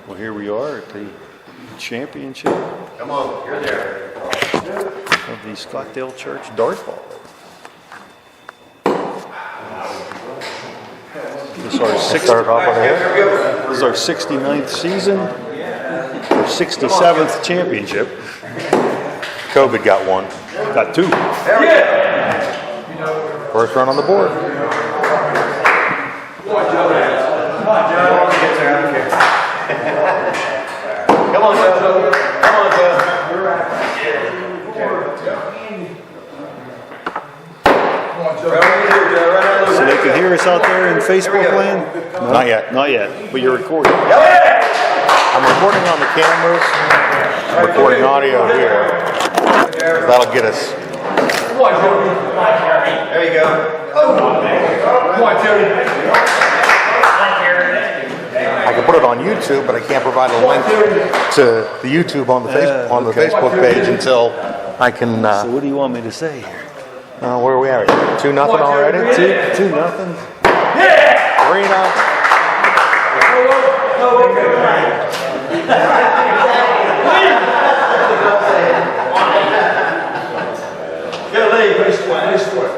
Well, here we are at the championship Come on, you're there. of the Scottdale Church Dartball. This is our 69th season, our 67th championship. COVID got one. Got two. First run on the board. Come on, Joe. Come on, Joe. So they can hear us out there in Facebook land? No, Not yet. Not yet, but you're recording. I'm recording on the cameras. I'm recording audio here. That'll get us. There you go. I can put it on YouTube, but I can't provide a link to the YouTube on the Facebook page until I can. So what do you want me to say here? Where are we at? 2-0 already. 2-0. 3-0. Get a lead. Nice score.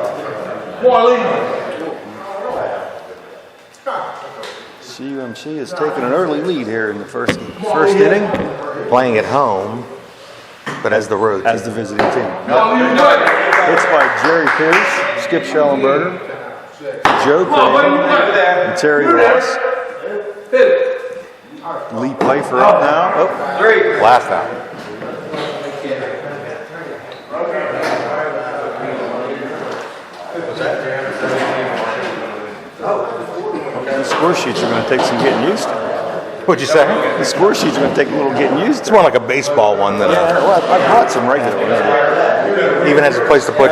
CUMC has taken an early lead here in the first inning Playing at home, but as the road as the visiting team. Hits by Jerry Pierce, Skip Schellenberger, Joe Crane, and Terry Ross. Lee Pfeiffer up now. Oh, last out. the score sheets are going to take some getting used to. What'd you say? The score sheets are going to take a little getting used It's to. more like a baseball one than Well, I brought some regular ones. even has a place to put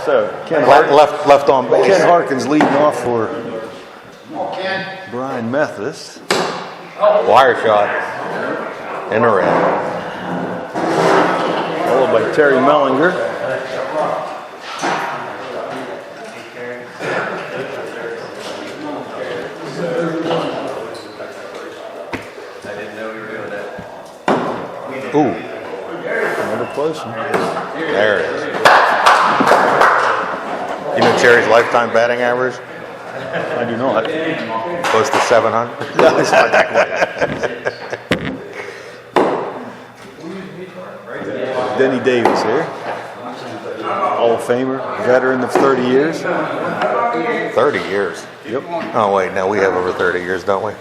So Ken left on base. Ken Harkins leading off for Bryan Methodist. Wire shot in the red. Followed by Terry Mellinger. Ooh, Another close one. there it is. You know Cherry's lifetime batting average? I do not. Close to 700. No, it's not that quite. Denny Davis here. Hall of Famer, veteran of 30 years. 30 years. Yep. Oh wait, no, we have over 30 years, don't we?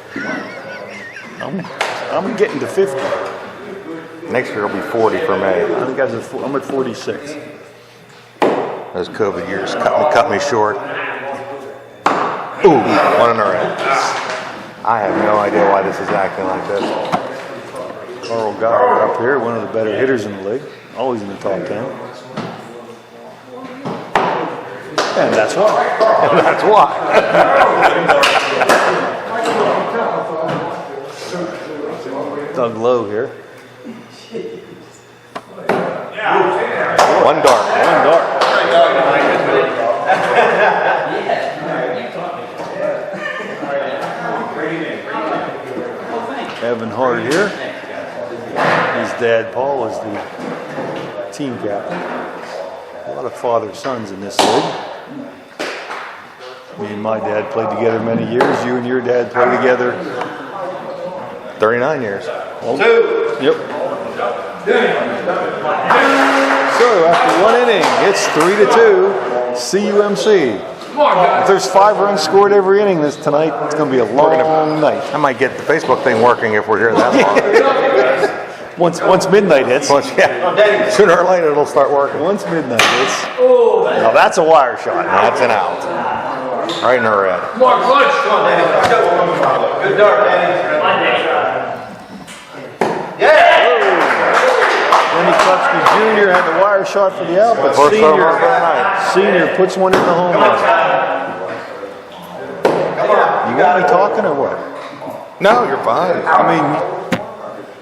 I'm getting to 50. Next year will be 40 for me. I think I'm at 46. Those COVID years cut me short. Ooh, one in the red. I have no idea why this is acting like this. Carl Goddard up here, one of the better hitters in the league. Always in the top 10. And that's why. And that's why. Doug Lowe here. One dart. Evan Hart here. His dad, Paul, is the team captain. A lot of father-sons in this league. Me and my dad played together many years. You and your dad played together. 39 years. Yep. So after one inning, it's 3-2, CUMC. If there's 5 runs scored every inning tonight, it's going to be a long night. I might get the Facebook thing working if we're here that long. Once midnight hits. Sooner or later it'll start working. Once midnight hits. Now that's a wire shot. That's an out. Right in the red. Good dart, Danny. Lenny Klutsky Jr. had the wire shot for the out, but First over of the night. Senior puts one in the home run. You got me talking or what? No, you're fine. I mean,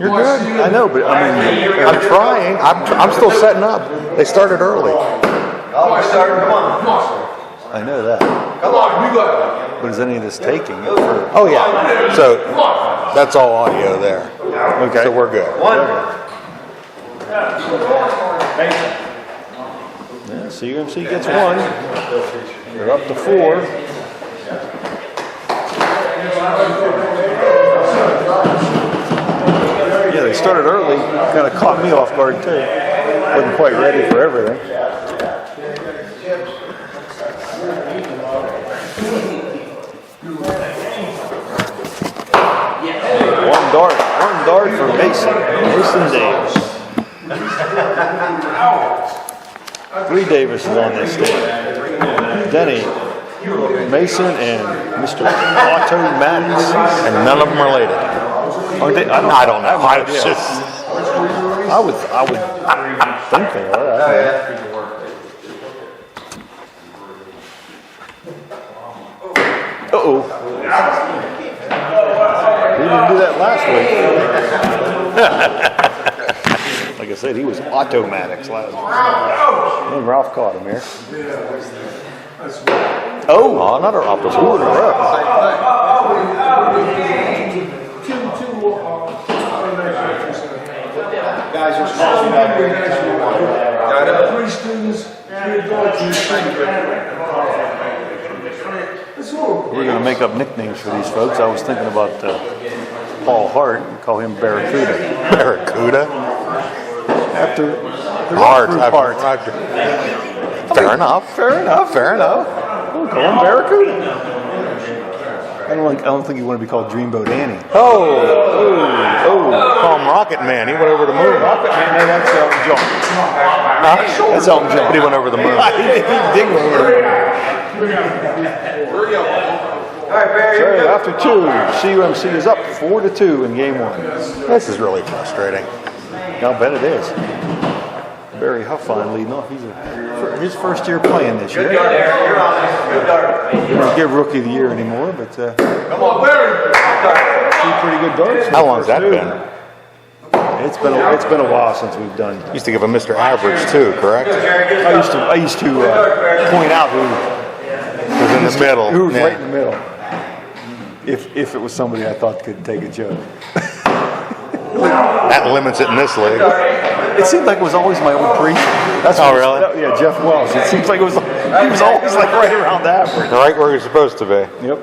you're good. I know, but I mean, I'm trying. I'm still setting up. They started early. Oh, we're starting. Come on. I know that. Come on, you got it. But is any of this taking it for? Oh yeah. So that's all audio there. Okay. So we're good. Yeah, CUMC gets 1. They're up to 4. Yeah, they started early. Kind of caught me off guard too. Wasn't quite ready for everything. One dart for Mason Davis. 3 Davises on this team. Denny, Mason, and Mr. Automatic. And none of them related. Aren't they? I don't know. I would think they are. Uh-oh. He didn't do that last week. Like I said, he was automatics last week. And Ralph caught him here. Oh, another opposite. 2 in a row. Guys are smoking out here. Got 3 students, 3 adults, and 3 We're going to make up nicknames for these folks. I was thinking about Paul Hart and call him Barracuda. Barracuda? After the Hart. part. Fair enough. We'll call him Barracuda. I don't think you want to be called Dreamboat Annie. Call him Rocket Man. He went over the moon. Rocket Man, no, that's Elton John. That's Elton John. But he went over the moon. He did go over the moon. All right, Barry. So after 2, CUMC is up 4-2 in game 1. This is really frustrating. I'll bet it is. Barry Huffine leading off. He's his first year playing this year. Good dart, Aaron. You're on this. Good dart. We don't give Rookie of the Year anymore, but Come on, Barry. 2 pretty good darts. How long's that been? It's been a while since we've done. Used to give him Mr. Average too, correct? I used to point out who Was in the middle. was Yeah. right in the middle. If it was somebody I thought could take a joke. That limits it in this league. It seemed like it was always my own creature. That's Oh, what- really? Yeah, Jeff Wells. It seems like he was always like right around the average. Right where you're supposed to be. Yep.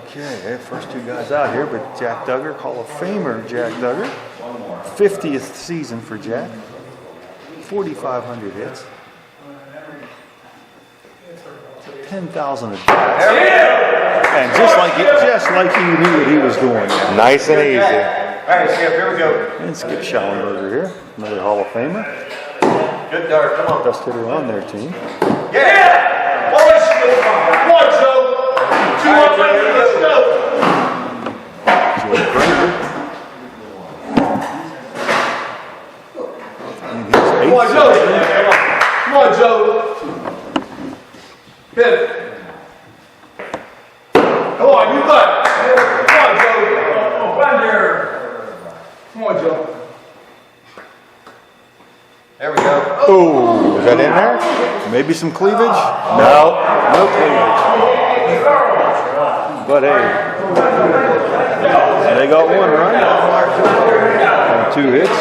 Okay, first 2 guys out here, but Jack Duggar, Hall of Famer Jack Duggar. 50th season for Jack. 4,500 hits. 10,000 at bats. And just like he knew what he was doing. Nice and easy. All right, Skip, here we go. And Skip Schallenberger here, another Hall of Famer. Good dart. Come on. Best hitter on their team. Yeah! Boys, come on, Joe. 2 up, let's go. Joe Granger. And he's Come on, 8th. Joe. Come on, Joe. Hit it. Come on, you got it. Come on, Joe. Run there. Come on, Joe. There we go. Ooh, is that in there? Maybe some cleavage? No. No cleavage. But hey, they got 1 run and 2 hits.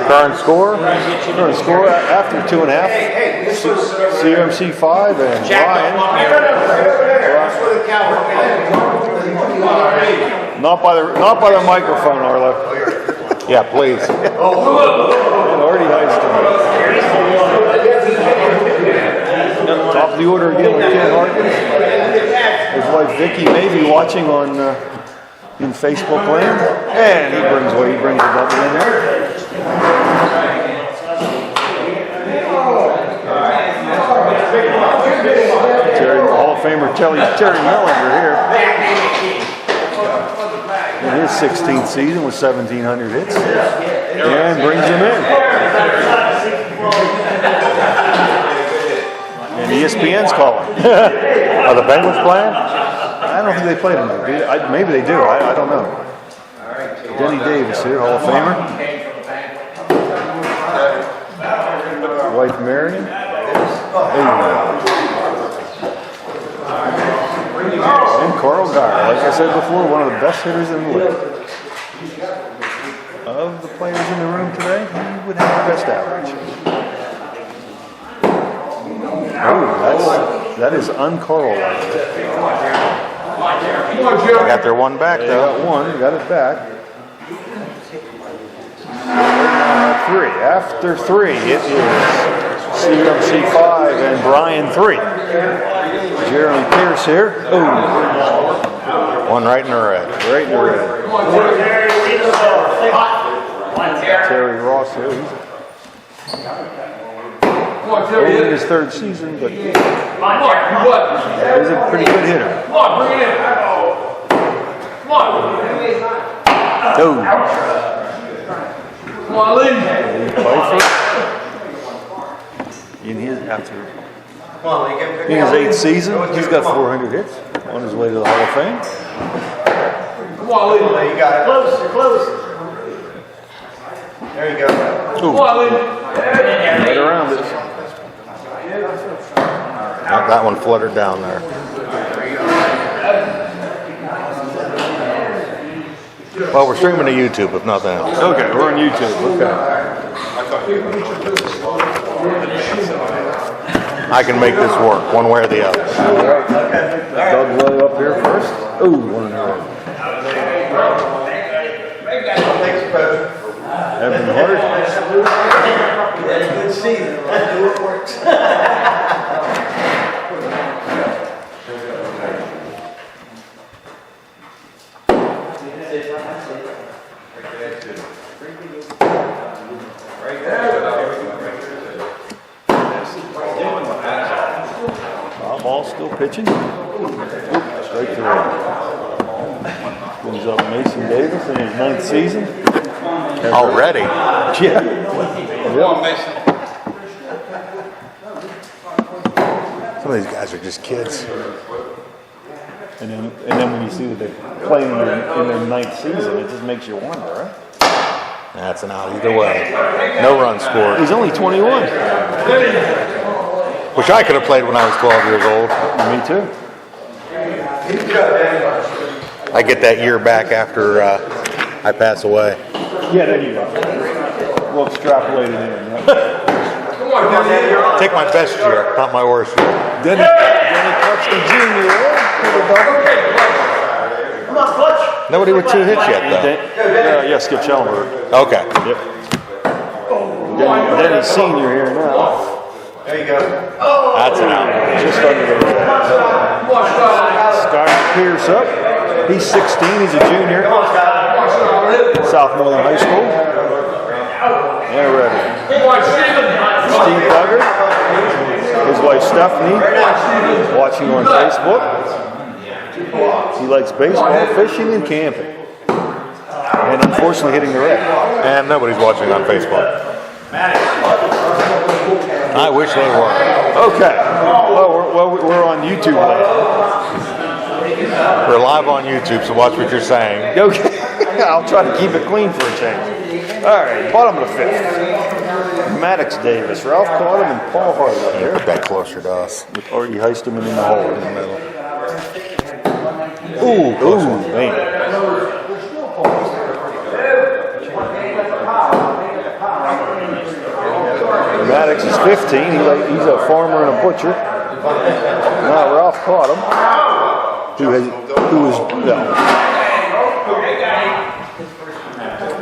Current score? Current score after 2.5. CUMC 5 and Bryan. Not by the microphone, Arlo. Yeah, please. And Artie Heiston. Top of the order again with Ken Harkins. His wife Vicky may be watching on in Facebook land, and he brings the double in there. Hall of Famer Terry Mellinger here. In his 16th season with 1,700 hits, and brings him in. And ESPN's calling. Are the Penguins playing? I don't think they played tonight. Maybe they do. I don't know. Denny Davis here, Hall of Famer. Wife Marion. And Carl Geyer, like I said before, one of the best hitters in the league. Of the players in the room today, he would have the best average. Oh, that is uncorrelated. I got their one back They though. got one, got it back. Three. After three, it is CUMC 5 and Bryan 3. Jeremy Pierce here. Oh, One right in the red. right in the red. Terry Ross here. He's only in his third season, but he's a pretty good hitter. Come on, bring it in. Come on. Oh, Come on, Lee. in his eighth season, he's got 400 hits on his way to the Hall of Fame. Come on, Lee. You got it. Close. There you go. Come on, Lee. Right around it. That one fluttered down there. Well, we're streaming to YouTube, if nothing else. Okay, we're on YouTube. Okay. I can make this work, one way or the other. Doug Lowe up here first. Ooh, one in the red. Evan Hart. That's a good season. It works. Ball still pitching. Straight to right. Brings up Mason Davis in his 9th season. Already? Yeah. Some of these guys are just kids. And then when you see that they're playing in their 9th season, it just makes you wonder, right? That's an out either way. No run scored. He's only 21. Wish I could have played when I was 12 years old. Me too. I get that year back after I pass away. Yeah, there you go. We'll extrapolate it in. Right? Take my best year, not my worst year. Denny Clutchton Jr. Come on, Clutch. Nobody with 2 hits yet, Yeah, Skip Schellenberg. though. Okay. Yep. Denny's senior here now. There you go. That's an out. Just under the red. Scott Pierce up. He's 16. He's a junior. South Northern High School. Yeah, ready. Steve Duggar. His wife Stephanie. Watching on Facebook. He likes baseball, fishing, and camping. And unfortunately hitting the red. And nobody's watching on Facebook. I wish they were. Okay. Well, we're on YouTube now. We're live on YouTube, so watch what you're saying. Okay. I'll try to keep it clean for a change. All right, bottom of the 5th. Maddox Davis, Ralph caught him, and Paul Hart up Put there. that closer to us. With Artie Heisterman in the hole. In the middle. Ooh, man. Maddox is 15. He's a farmer and a butcher. Now Ralph caught him. Who was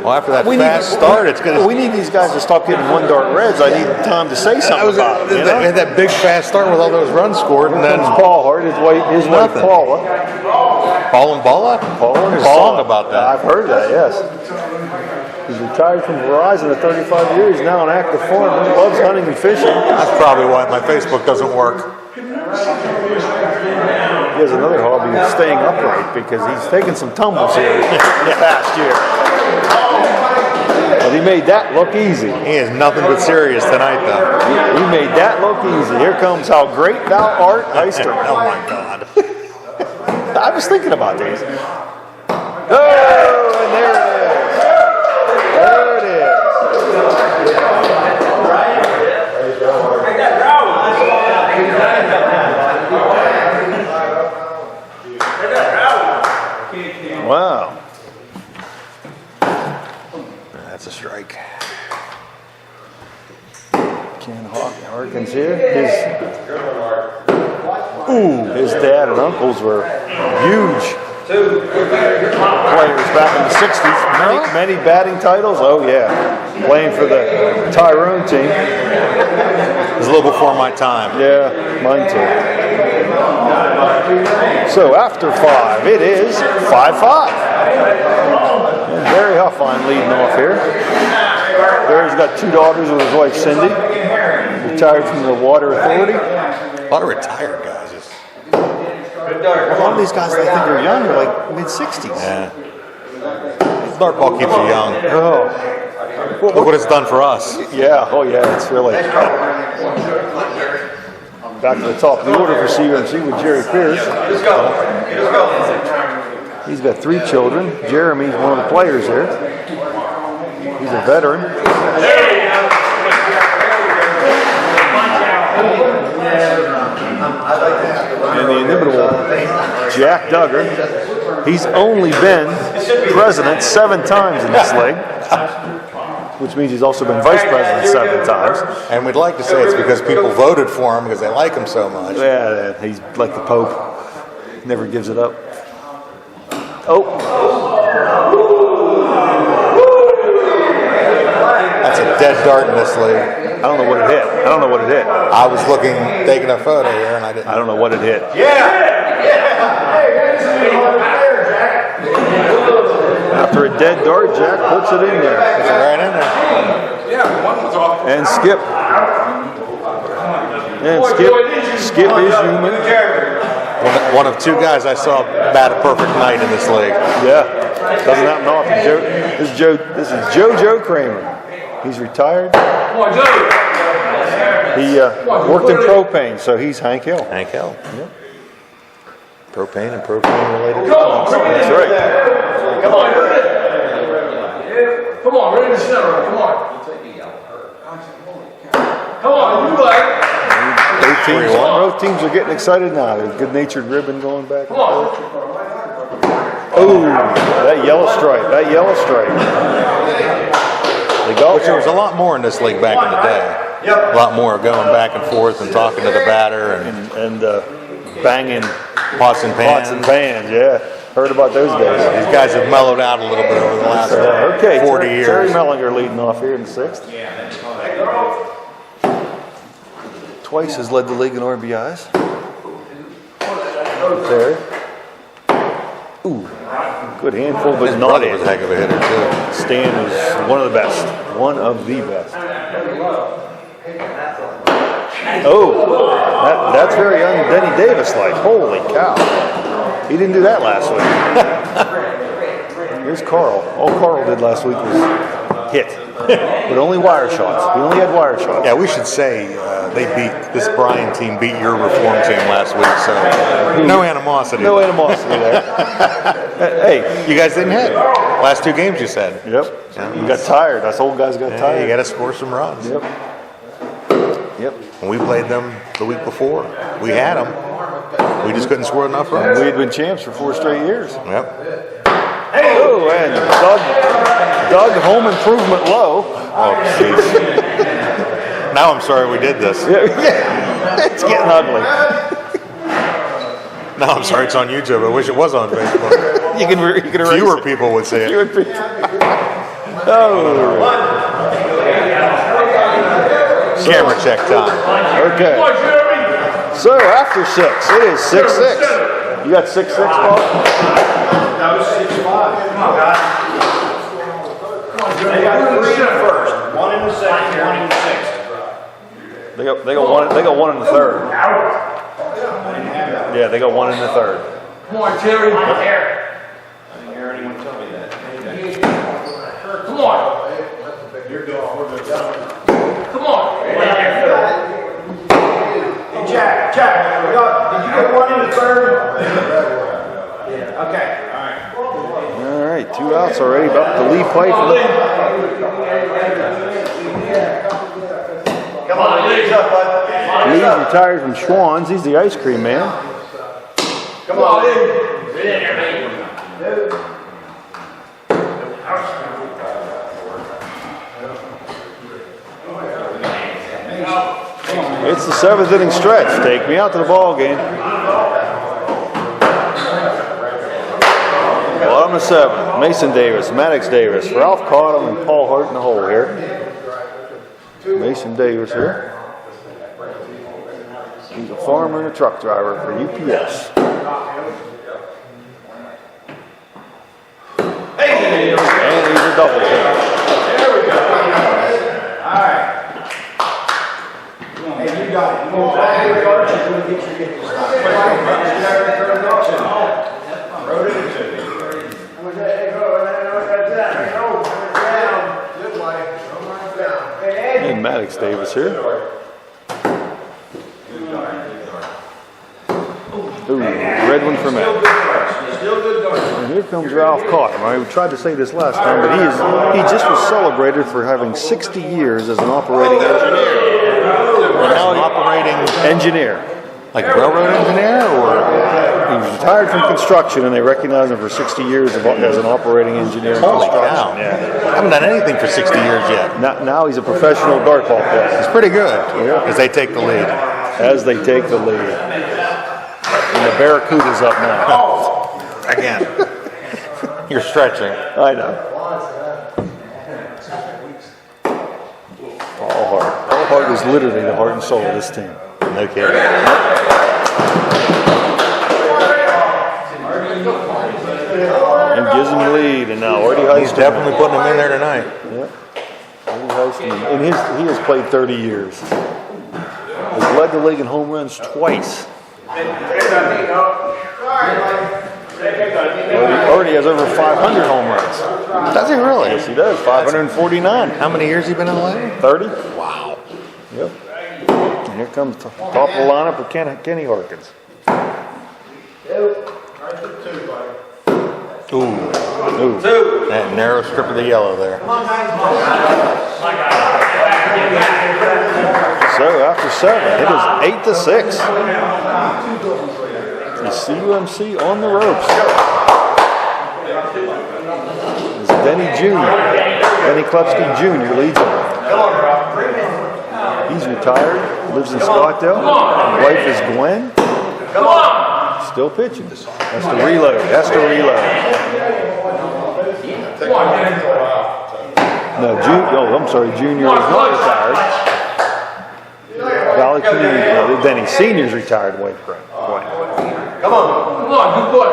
Well, after that fast start, it's going to... We need these guys to stop hitting one dart reds. I need time to say something about it. You know? They had that big fast start with all those runs scored, and then Paul Hart, his wife Nothing. Paula. Paul and Balla? There's a song about that. I've heard that, yes. He's retired from Verizon at 35 years. He's now an active farmer. Loves hunting and fishing. That's probably why my Facebook doesn't work. He has another hobby of staying upright because he's taken some tumbles here this past year. But he made that look easy. He is nothing but serious tonight, though. He made that look easy. Here comes How Great Thou Art, Heister. Oh, my God. I was thinking about this. Oh, and there it is. There it is. Americans here. His dad and uncles were huge players back in the 60s. Many batting titles. Oh yeah, playing for the Tyrone team. It was a little before my time. Yeah, mine too. So after 5, it is 5-5. And Barry Huffine leading off here. Barry's got 2 daughters with his wife Cindy. Retired from the Water Authority. A lot of retired guys. A lot of these guys I think are young, are like mid-60s. Yeah. Dartball keeps you young. Oh. Look what it's done for us. Yeah, oh yeah, it's really. Back to the top of the order for CUMC with Jerry Pierce. He's got 3 children. Jeremy's one of the players here. He's a veteran. And the inimitable Jack Duggar. He's only been president 7 times in this league, which means he's also been vice president 7 times. And we'd like to say it's because people voted for him because they like him so much. Yeah, he's like the Pope. Never gives it up. Oh. That's a dead dart in this league. I don't know what it hit. I was looking, taking a photo here, and I didn't. I don't know what it hit. After a dead dart, Jack puts it in there. It's right in there. And Skip. Skip is human. One of 2 guys I saw bat a perfect night in this league. Yeah. Doesn't happen often. This is Joe Kramer. He's retired. He worked in propane, so he's Hank Hill. Hank Hill. Yep. Propane and propane related. That's right. Come on, right in the center. Come on. Come on, you like. Both teams are getting excited now. There's good-natured ribbon going back. Come on. Oh, that yellow stripe. Which there was a lot more in this league back in the day. A lot more going back and forth and talking to the batter and banging pots and pans. Yeah, heard about those days. These guys have mellowed out a little bit over the last 40 years. Terry Mellinger leading off here in the 6th. Twice has led the league in RBIs. Terry. Ooh, good handful, but not was a heck of a hitter too. Stan is one of the best. One of the best. Oh, that's very young Denny Davis-like. Holy cow. He didn't do that last week. Here's Carl. All Carl did last week was hit. But only wire shots. He only had wire shots. Yeah, we should say this Bryan team beat your reform team last week, so no animosity. No animosity there. Hey, you guys didn't hit. Last 2 games you said. Yep. Yeah. You got tired. Us old guys got tired. You got to score some runs. Yep. When we played them the week before, we had them. We just couldn't score enough runs. We had been champs for 4 straight years. Yep. Oh, and Doug home improvement low. Oh, jeez. Now I'm sorry we did this. It's getting ugly. Now I'm sorry it's on YouTube. I wish it was on Facebook. You can erase Fewer it. people would see it. Camera check time. Okay. So after 6, it is 6-6. You got 6-6, Paul? That was 6-5. Come on, guys. They got 3 in the first, 1 in the second, 1 in the 6th. They got one in the 3rd. Yeah, they got 1 in the 3rd. Come on, Terry. I didn't hear anyone tell me that. Come on. You're good for the done. Come on. Hey, Jack, did you get 1 in the 3rd? Yeah, okay, all right. All right, 2 outs already. About to Lee Pipe. Come on, Lee's up, bud. Lee retired from Schwann's. He's the ice cream man. Come on, Lee. It's the 7th inning stretch. Take me out to the ball game. Bottom of 7. Mason Davis, Maddox Davis, Ralph Cottom, and Paul Hart in the hole here. Mason Davis here. He's a farmer and a truck driver for UPS. And he's a double hit. There we go. All right. Hey, you got it. You want to get your hit this time. And Maddox Davis here. Ooh, red one for Maddox. And here comes Ralph Cotton. I tried to say this last time, but he just was celebrated for having 60 years as an operating engineer. Now an operating Engineer. like railroad engineer, or He was retired from construction, and they recognized him for 60 years as an operating engineer in holy construction. cow! Yeah. Haven't done anything for 60 years yet. Now he's a professional dartball player. It's pretty good Yeah. as they take the lead. As they take the lead. And the Barracuda's up now. Again, you're stretching. I know. Paul Hart. Paul Hart is literally the heart and soul of this team. No kidding. And gives him the lead. And now Artie He's Heisman. definitely putting him in there tonight. Artie Heisman. And he has played 30 years. Has led the league in home runs twice. Artie has over 500 home runs. Does he really? Yes, he does. 549. How many years he been in the league? 30. Wow. Yep. And here comes top of the lineup with Kenny Harkins. Ooh, Ooh. that narrow strip of the yellow there. So after 7, it is 8-6. The CUMC on the ropes. It's Denny Jr. Denny Klepsky Jr. leads him. He's retired, lives in Scottdale. His wife is Gwen. Still pitching. Has to reload. No, I'm sorry, Junior is not retired. Valley Community, Denny Senior's retired. Wait, Gwen. Come on, good boy.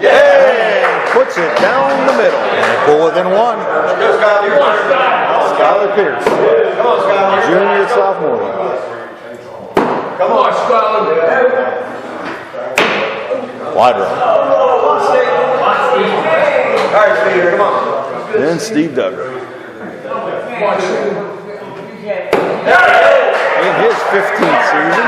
Yeah! Puts it down the middle. And they pull within one. Skylar Pierce. Come on, Skyler. Junior, sophomore. Come on, Skyler. Wide right. All right, Peter, come on. Then Steve Duggar. In his 15th season.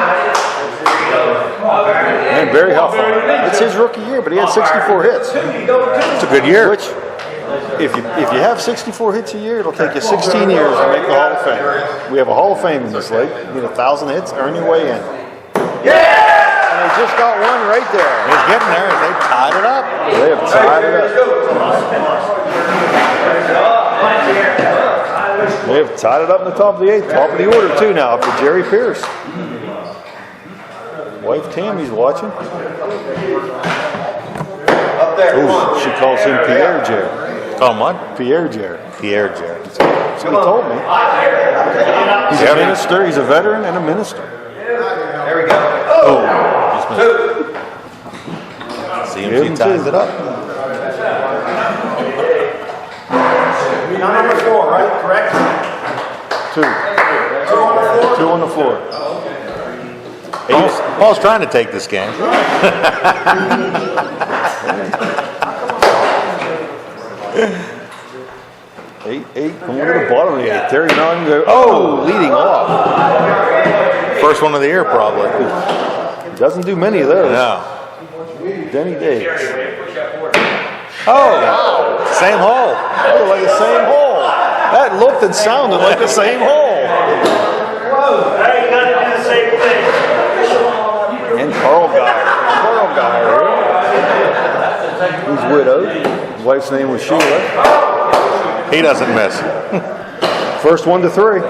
And Barry Huffman. It's his rookie year, but he had 64 hits. It's a good year. Which, if you have 64 hits a year, it'll take you 16 years to make the Hall of Fame. We have a Hall of Fame in this league. You need 1,000 hits, earn your way in. Yeah! And they just got one right there. He's getting there. They tied it up. They have tied it up. They have tied it up in the top of the 8th. Top of the order, too, now, up to Jerry Pierce. Wife Tammy's watching. Up there, come on. She calls him Pierre Jerry. Call him what? Pierre Jerry. Pierre Jerry. That's what he told me. He's a minister, he's a veteran and a minister. There we go. CMC ties it up. Number 4, right? Correct? 2 on the floor. Paul's trying to take this game. 8-8, coming to the bottom of the 8th. Terry Nunn go, leading off. First one of the year, probably. Doesn't do many of those. No. Denny Davis. Same hole. Oh, like the same hole. That looked and sounded like the same hole. Hey, you gotta do the same thing. And Carl Geyer. He's widowed. His wife's name was Sheila. He doesn't miss. First 1 to 3.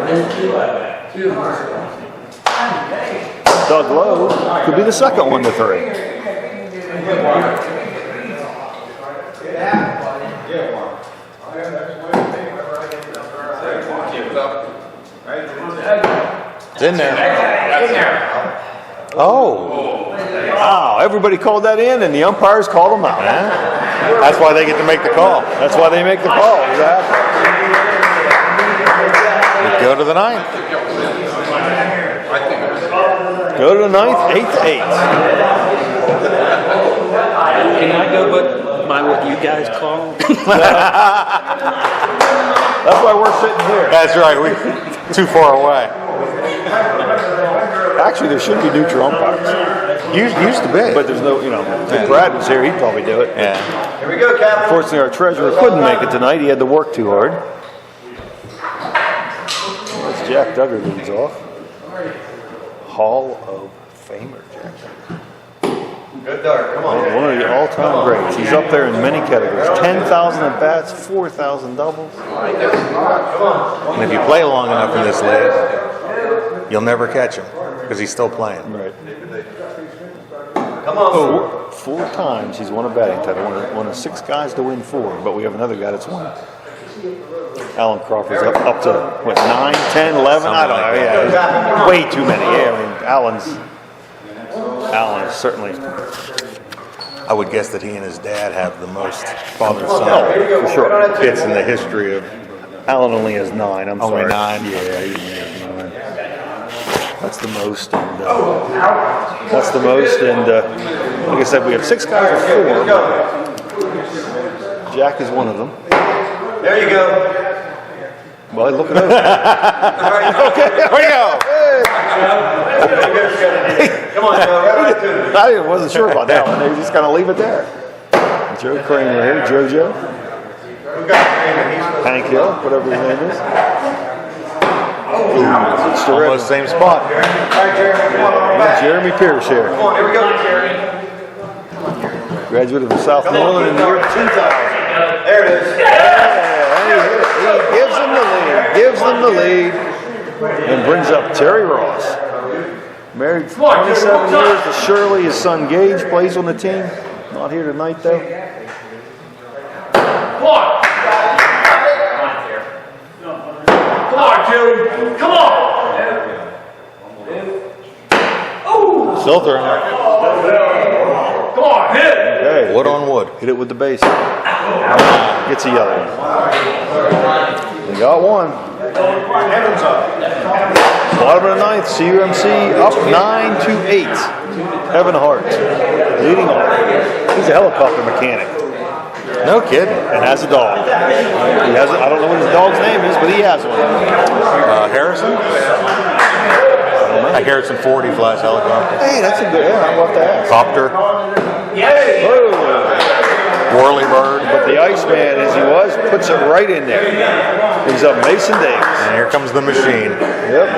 Doug Lowe could be the second 1-3. It's in there. Oh. Wow, everybody called that in, and the umpires called them out. Yeah. That's why they get to make the call. That's why they make the call. Exactly. Go to the ninth. Go to the ninth, 8-8. Can I go by what you guys call? That's why we're sitting here. That's right. We too far away. Actually, there should be neutral umpires, Used to be. but there's no. If Brad was here, he'd probably do it. Yeah. Here we go, Captain. Unfortunately, our treasurer couldn't make it tonight. He had to work too hard. That's Jack Duggar leads off. Hall of Famer, Jack. Good dart. Come on. One of the all-time greats. He's up there in many categories. 10,000 at bats, 4,000 doubles. And if you play long enough in this league, you'll never catch him because he's still playing. Right. Come on. Four times he's won a batting title. One of 6 guys to win 4, but we have another guy that's won. Alan Crawford's up to, what, 9, 10, 11? I don't know. Yeah, way too many. Yeah, I mean, Alan is certainly. I would guess that he and his dad have the most father-son For sure. hits in the history of. Alan only has 9. I'm Only sorry. 9? Yeah, he only has 9. That's the most. And like I said, we have 6 guys or 4. Jack is one of them. There you go. Well, look at those. Okay, there we go. Come on, Joe. Right to it. I wasn't sure about that one. They were just going to leave it there. Joe Kramer here. JoJo. We got Raymond. He's Hank Hill, whatever his name is. It's the Almost same spot. All right, Jeremy. Come on. Back. Jeremy Pierce here. Come on. Here we go, Jeremy. Graduate of Southmoreland in the year 2000. There it is. He gives them the lead. Gives them the lead. And brings up Terry Ross. Married for 27 years to Shirley. His son Gage plays on the team. Not here tonight though. Come on. Come on, Jude. Come on. Still throwing. Come on, hit. Okay. Wood on wood. Hit it with the base. Gets a yellow. We got one. Bottom of the ninth, CUMC up 9-8. Evan Hart leading off. He's a helicopter mechanic No kidding. and has a dog. He has. I don't know what his dog's name is, but he has one. Harrison? Like Harrison Ford, he flies helicopter. Hey, that's a good. Yeah, I'll have to ask. Copter. Whoa. Whirly bird. But the Iceman, as he was, puts it right in there. He's up Mason Davis. And here comes the machine. Yep.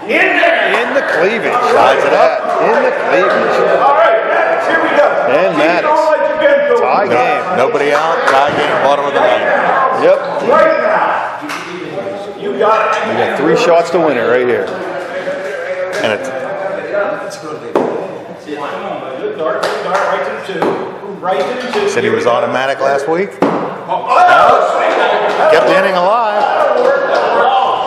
In the cleavage. Sides it up. In the cleavage. All right, Matt, here we go. And Maddox. Don't let your gun go. Tie game. Nobody out. Tie game. Bottom of the ninth. Yep. Right now. You got it. We got 3 shots to win it right here. And it's Good dart, right to the 2. Right to the 2. said he was automatic last week. Kept the inning alive.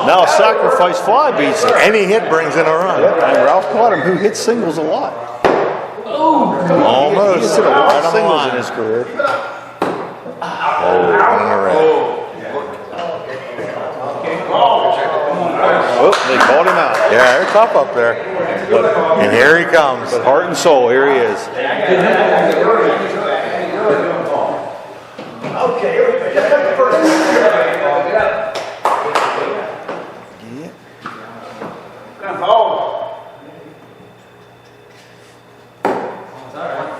Now sacrifice fly beats it. Any hit brings in a run. And Ralph caught him, who hits singles a lot. Almost. He's hit a lot Right of on the singles in line. his career. Oh, one in a row. Oh, they called him out. Yeah, they're tough up there. And here he comes. But heart and soul, here he is. Okay, here we go. Just like the first one.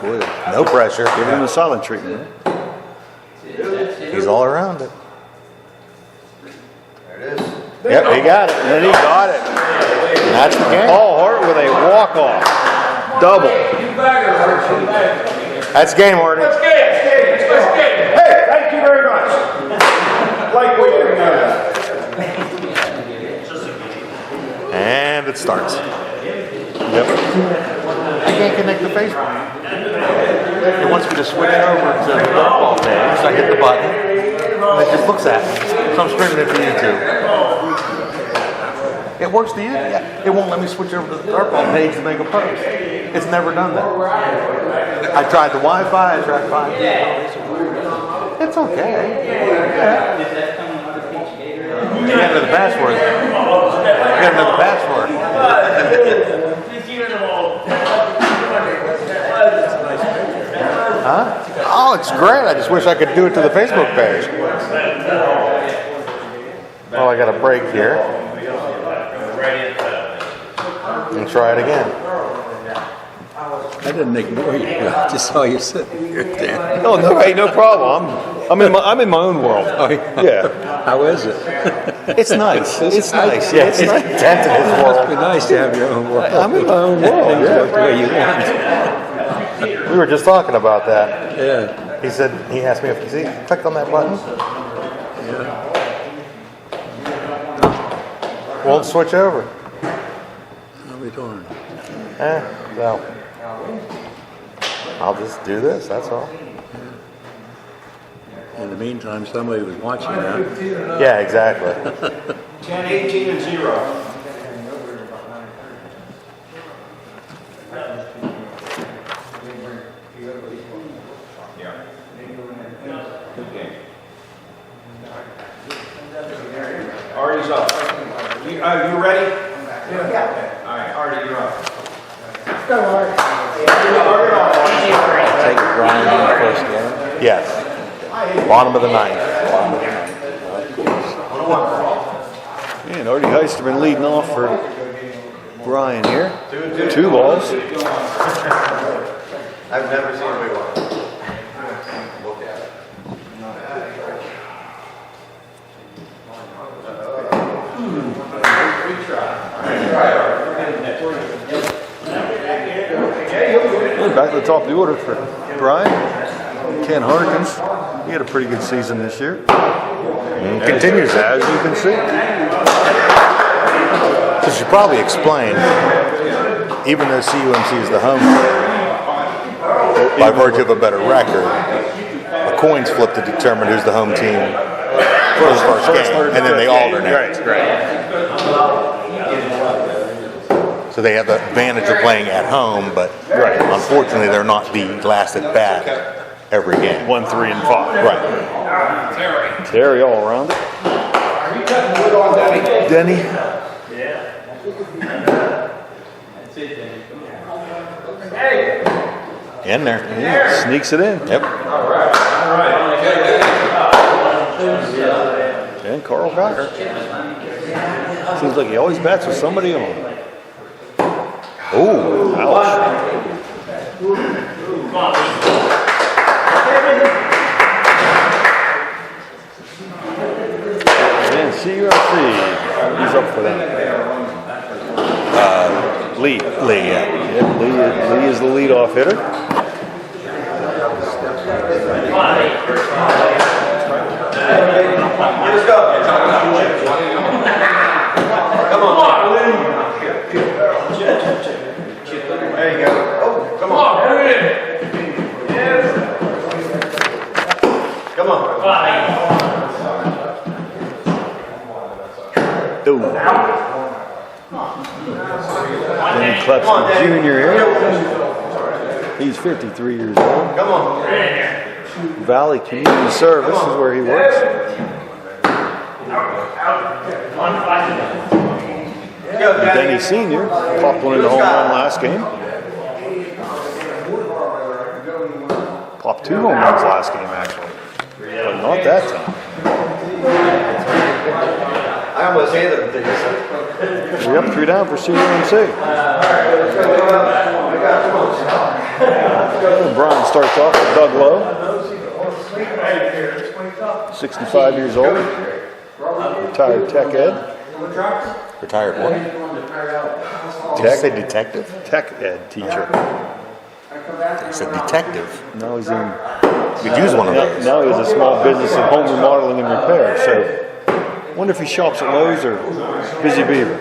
Boy, No pressure. give him the silent treatment. He's all around it. There it is. Yep, he got it. And he got it. That's the game. Paul Hart with a walk-off. Double. That's game, Marty. Let's get it. Let's get it. Hey, thank you very much. Like we didn't know that. And it starts. Yep. I can't connect the Facebook. It wants me to switch over to the Dartball page, so I hit the button, and it just looks at me. So I'm streaming it to YouTube. It works to you? Yeah. It won't let me switch over to the Dartball page to make a post. It's never done that. I tried the Wi-Fi, I tried 5G. It's okay. Yeah. You gotta know the password. You gotta know the password. Huh? Oh, it's great. I just wish I could do it to the Facebook page. Well, I got a break here. And try it again. I didn't ignore you. I just saw you sitting here, Dan. Oh no, hey, no problem. I'm in my own world. Oh, Yeah. How is it? It's nice. It's nice. Yeah, it's intense in his It world. must be nice to have your own world. I'm in my own world. Things Yeah. work the way you want. We were just talking about that. Yeah. He said, he asked me if he clicked on that button. Yeah. Won't switch over. I'll be darned. So I'll just do this, that's all. In the meantime, somebody was watching that. Yeah, exactly. 10, 18, and 0. Artie's up. You ready? Yeah. All right, Artie, you're up. Take Bryan in the first game. Yes. Bottom of the ninth. Man, Artie Heister been leading off for Bryan here. 2 balls. I've never seen a big one. Look at it. Back to the top of the order for Bryan. Ken Harkins. He had a pretty good season this year. Continues As you can see. So should probably explain, even though CUMC is the home team, by virtue of a better record, a coin's flip to determine who's the home team for the first game, and then they alternate. Right. So they have the advantage of playing at home, but unfortunately they're not the last at bat every game. 1, 3, and 5. Right. Terry all around it. Denny. In there. Sneaks it in. Yep. And Carl Geiger. Seems like he always bats with somebody on. Ooh. Ouch. And CUMC. He's up for that. Lee. Lee, yeah. Yep, Lee is the leadoff hitter. Let's go. Come on. There you go. Oh, come on. Come on. Dude. Dan Klepski Jr. here. He's 53 years old. Come on. Valley Community Service is where he works. And Denny Sr. popped one in the home run last game. Popped 2 home runs last game, actually. But not that time. I almost handed them to you. 3 up, 3 down for CUMC. Bryan starts off with Doug Lowe. 65 years old. Retired tech ed. Retired what? Did you say detective? Tech ed teacher. I said detective. Now he's in. You could use one of those. Now he has a small business of home remodeling and repair. So, wonder if he shops at Lowe's or Busy Beaver.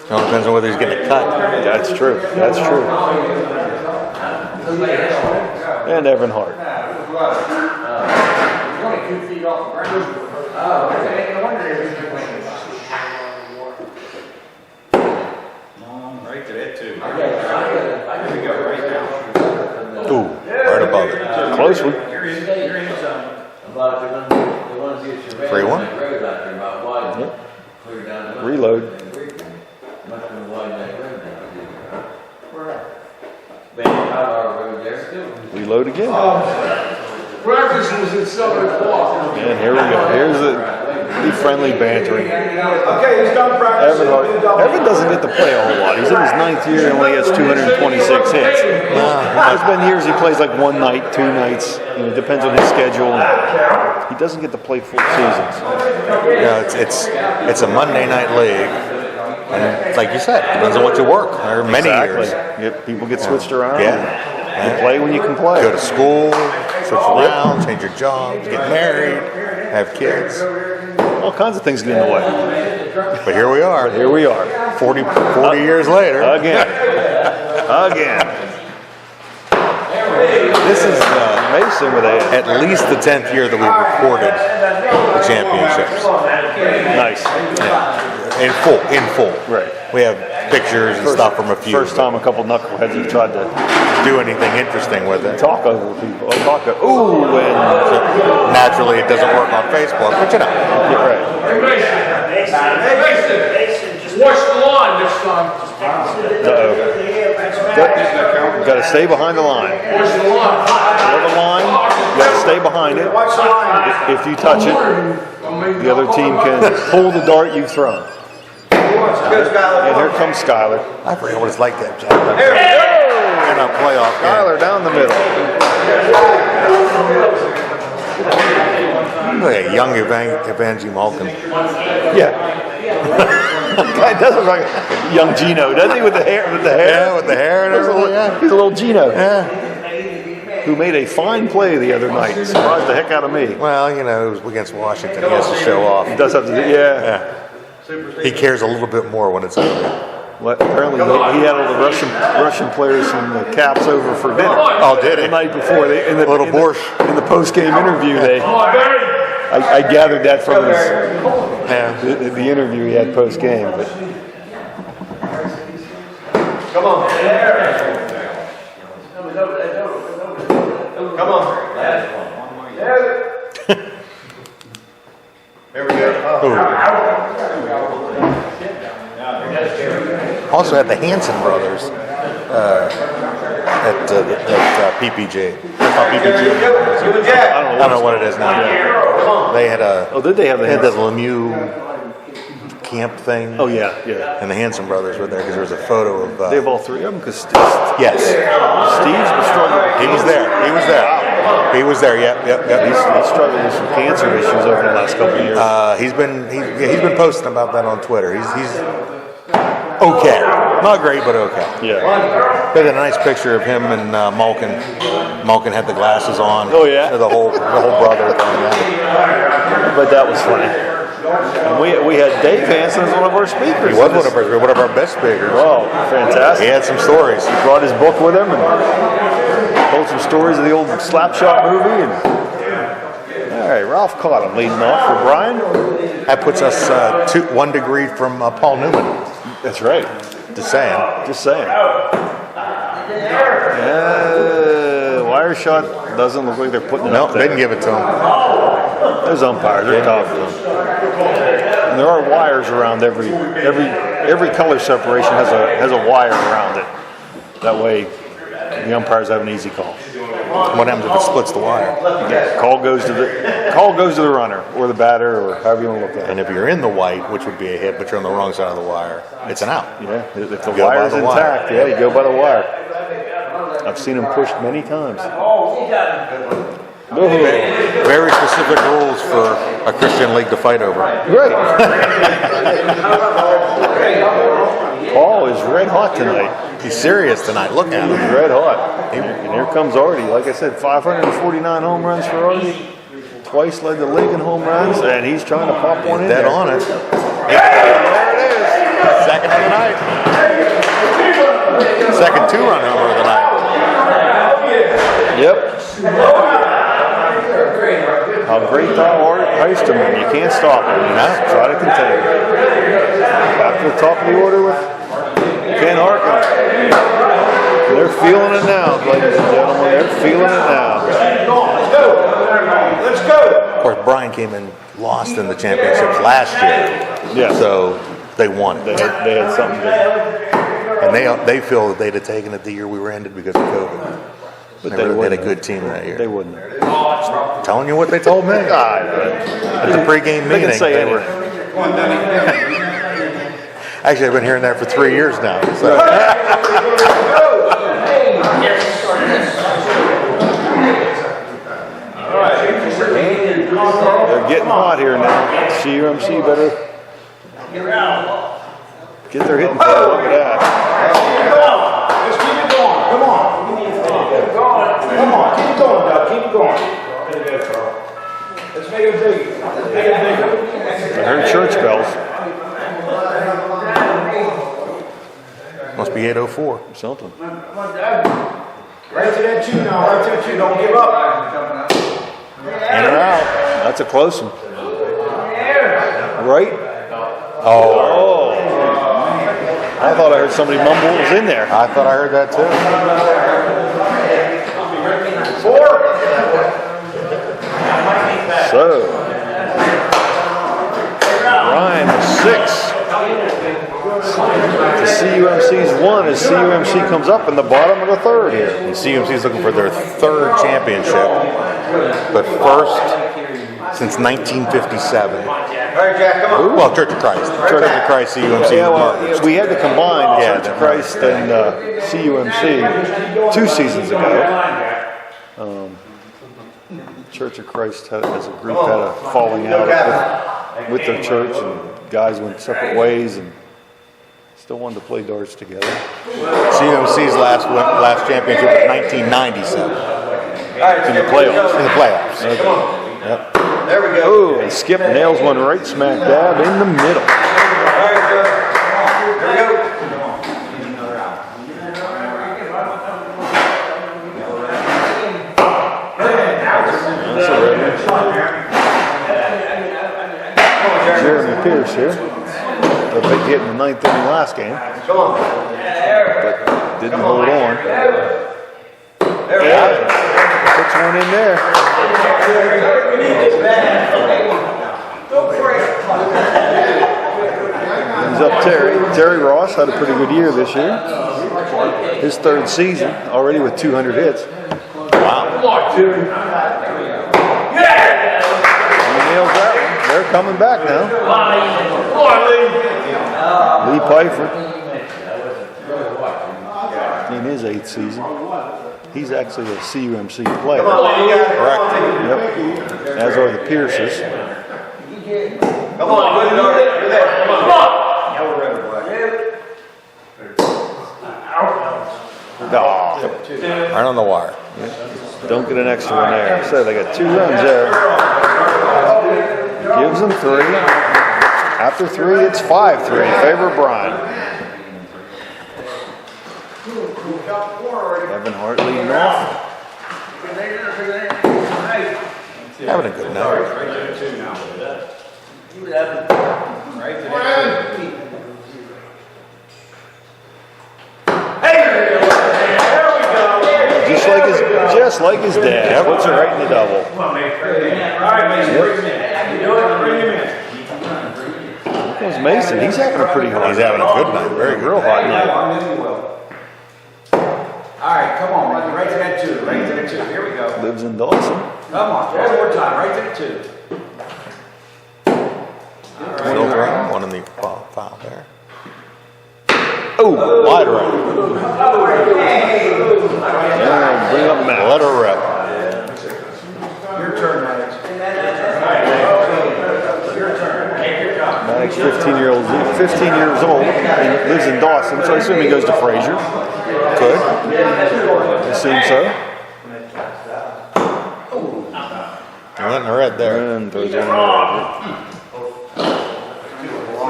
It all depends on whether he's getting a cut. That's true. That's true. And Evan Hart. 22 feet off the ground. Right to that too. Ooh, right above it. Close one. 3-1. Reload. Reload again. Practice was at 7 o'clock. And here we go. Here's the friendly bantering. Okay, he's done practicing. Evan doesn't get to play a whole lot. He's in his 9th year and only has 226 hits. There's been years he plays like one night, 2 nights. You know, it depends on his schedule. He doesn't get to play full seasons. Yeah, it's a Monday night league, and like you said, it depends on what you work. There are many years. Yep, people get switched around. Yeah. You play when you can play. Go to school, switch around, change your job, get married, have kids. All kinds of things get in the way. But here we are. Here we are. 40 years later. Again. Again. This is Mason with at least the 10th year that we've recorded the championships. Nice. Yeah. In full. Right. We have pictures and stuff from a few. First time a couple knuckleheads have tried to do anything interesting with it. talk over people. Ooh, and Naturally, it doesn't work on Facebook, but you know. get right. Mason, watch the line this time. Uh-oh. Got to stay behind the line. Watch the line. Near the line, you got to stay behind it. Watch the line. If you touch it, the other team can pull the dart you've thrown. And here comes Skyler. I forget what it's like that, Jack. There we go. In a playoff game. Skyler down the middle. Look at young Evangeline Malkin. Yeah. Guy does look like young Gino, doesn't he? With the hair. Yeah, with the hair and everything. Yeah. He's a little Gino. Yeah. Who made a fine play the other night. Surprised the heck out of me. Well, you know, it was against Washington. He has to show off. He does have to. Yeah. Yeah. He cares a little bit more when it's ugly. Well, apparently he had all the Russian players from the Caps over for dinner. Oh, did he? The night before, in the post game interview, I gathered that from the interview he had post game. But Come on. Come on. There we go. Also had the Hanson brothers at PPG. I don't know what it is now. They had did they have they had that Lemieux camp thing? Oh yeah, yeah. And the Hanson brothers were there because there was a photo of. They have all three of them because Yes. Steve's been struggling. He was there. He was there. Yep. He's struggled with some cancer issues over the last couple of years. He's been posting about that on Twitter. He's okay, not great, but okay. Yeah. They had a nice picture of him and Malkin. Malkin had the glasses on. Oh, yeah? The whole brother thing. Yeah. But that was funny. And we had Dave Hanson as one of our speakers. He was one of our best speakers. Oh, fantastic. He had some stories. He brought his book with him and told some stories of the old Slapshot movie. And all right, Ralph caught him leading off for Bryan. That puts us 1 degree from Paul Newman. That's right. Just saying. Wire shot doesn't look like they're putting it up there. Didn't give it to him. Those umpires, they're tough. And there are wires around every color separation has a wire around it. That way, the umpires have an easy call. What happens if it splits the wire? Call goes to the runner or the batter or however you want to look at it. And if you're in the white, which would be a hit, but you're on the wrong side of the wire, it's an out. Yeah, if the go by wire's the intact, wire. you go by the wire. I've seen them pushed many times. Very specific rules for a Christian league to fight over. Great. Paul is red hot tonight. He's serious tonight. Look at him. Red hot. And here comes Artie. Like I said, 549 home runs for Artie. Twice led the league in home runs, and he's trying to pop one in Dead there. on it. There it is. Second of the night. 2-run homer of the night. Yep. How great thou art, Heisterman. You can't stop him. Try to contain him. Back to the top of the order with Ken Harkin. They're feeling it now, ladies and gentlemen. They're feeling it now. Let's go. Of course, Bryan came in lost in the championships last year. Yeah. So they won it. They had something to. And they feel that they'd have taken it the year we were ended because of COVID. But they they had a wouldn't. good team that year. They wouldn't. Telling you what they told me. At the pregame They meeting. can say they were. Actually, I've been hearing that for 3 years now. So. They're getting hot here now. CUMC better get their hitting form. Look at that. Let's keep it going. Come on. Come on. Keep it going, Doug. Keep it going. Let's make it big. Make it bigger. I heard church bells. Must be 8:04. Something. Right to that 2 now. Right to that 2. Don't give up. In or out. That's a close one. Right? Oh, I thought I heard somebody mumble it was in there. I thought I heard that too. 4. So, Bryan was 6. The CUMC's 1 as CUMC comes up in the bottom of the third here. And CUMC is looking for their 3rd championship, but first since 1957. All right, Jack. Come on. Well, Church of Christ. Church of Christ, CUMC. Yeah, the well, Martyrs. we had to combine Yeah, Church of Christ and CUMC 2 seasons ago. Church of Christ as a group had a falling out with their church, and guys went separate ways and still wanted to play darts together. CUMC's last championship was 1997 In the playoffs. in the playoffs. Yep. There we go. Oh, and Skip nails one right smack dab in the middle. All right, Doug. Here we go. That's a red one. Jeremy Pierce here. They'll be getting the 9th inning last game, Come on. but didn't hold on. There we go. Puts one in there. Brings up Terry. Terry Ross had a pretty good year this year. His 3rd season, already with 200 hits. Wow. He nails that one. They're coming back now. Lee Pfeiffer. In his 8th season. He's actually a CUMC player. Correct. Yep. As are the Pierces. Come on. Good enough. You're there. Come on. Oh, Right on the wire. don't get an extra one there. So they got 2 runs there. Gives them 3. After 3, it's 5-3 in favor of Bryan. Evan Hart leading off. Having a good night. Just like his dad. Puts it right in the double. Here comes Mason. He's having a pretty hot He's having a good night. Very good. real hot night. All right, come on. Right to that 2. Right to that 2. Here we go. Lives in Dawson. Come on. One more time. Right to the 2. Silver on one in the file there. Oh, wide right. Yeah, bring up Matt. Let her rip. Your turn, Maddox. Your turn. Maddox, 15 years old. He lives in Dawson, so I assume he goes to Fraser. Could. I assume so. You're letting her red there. And throws one in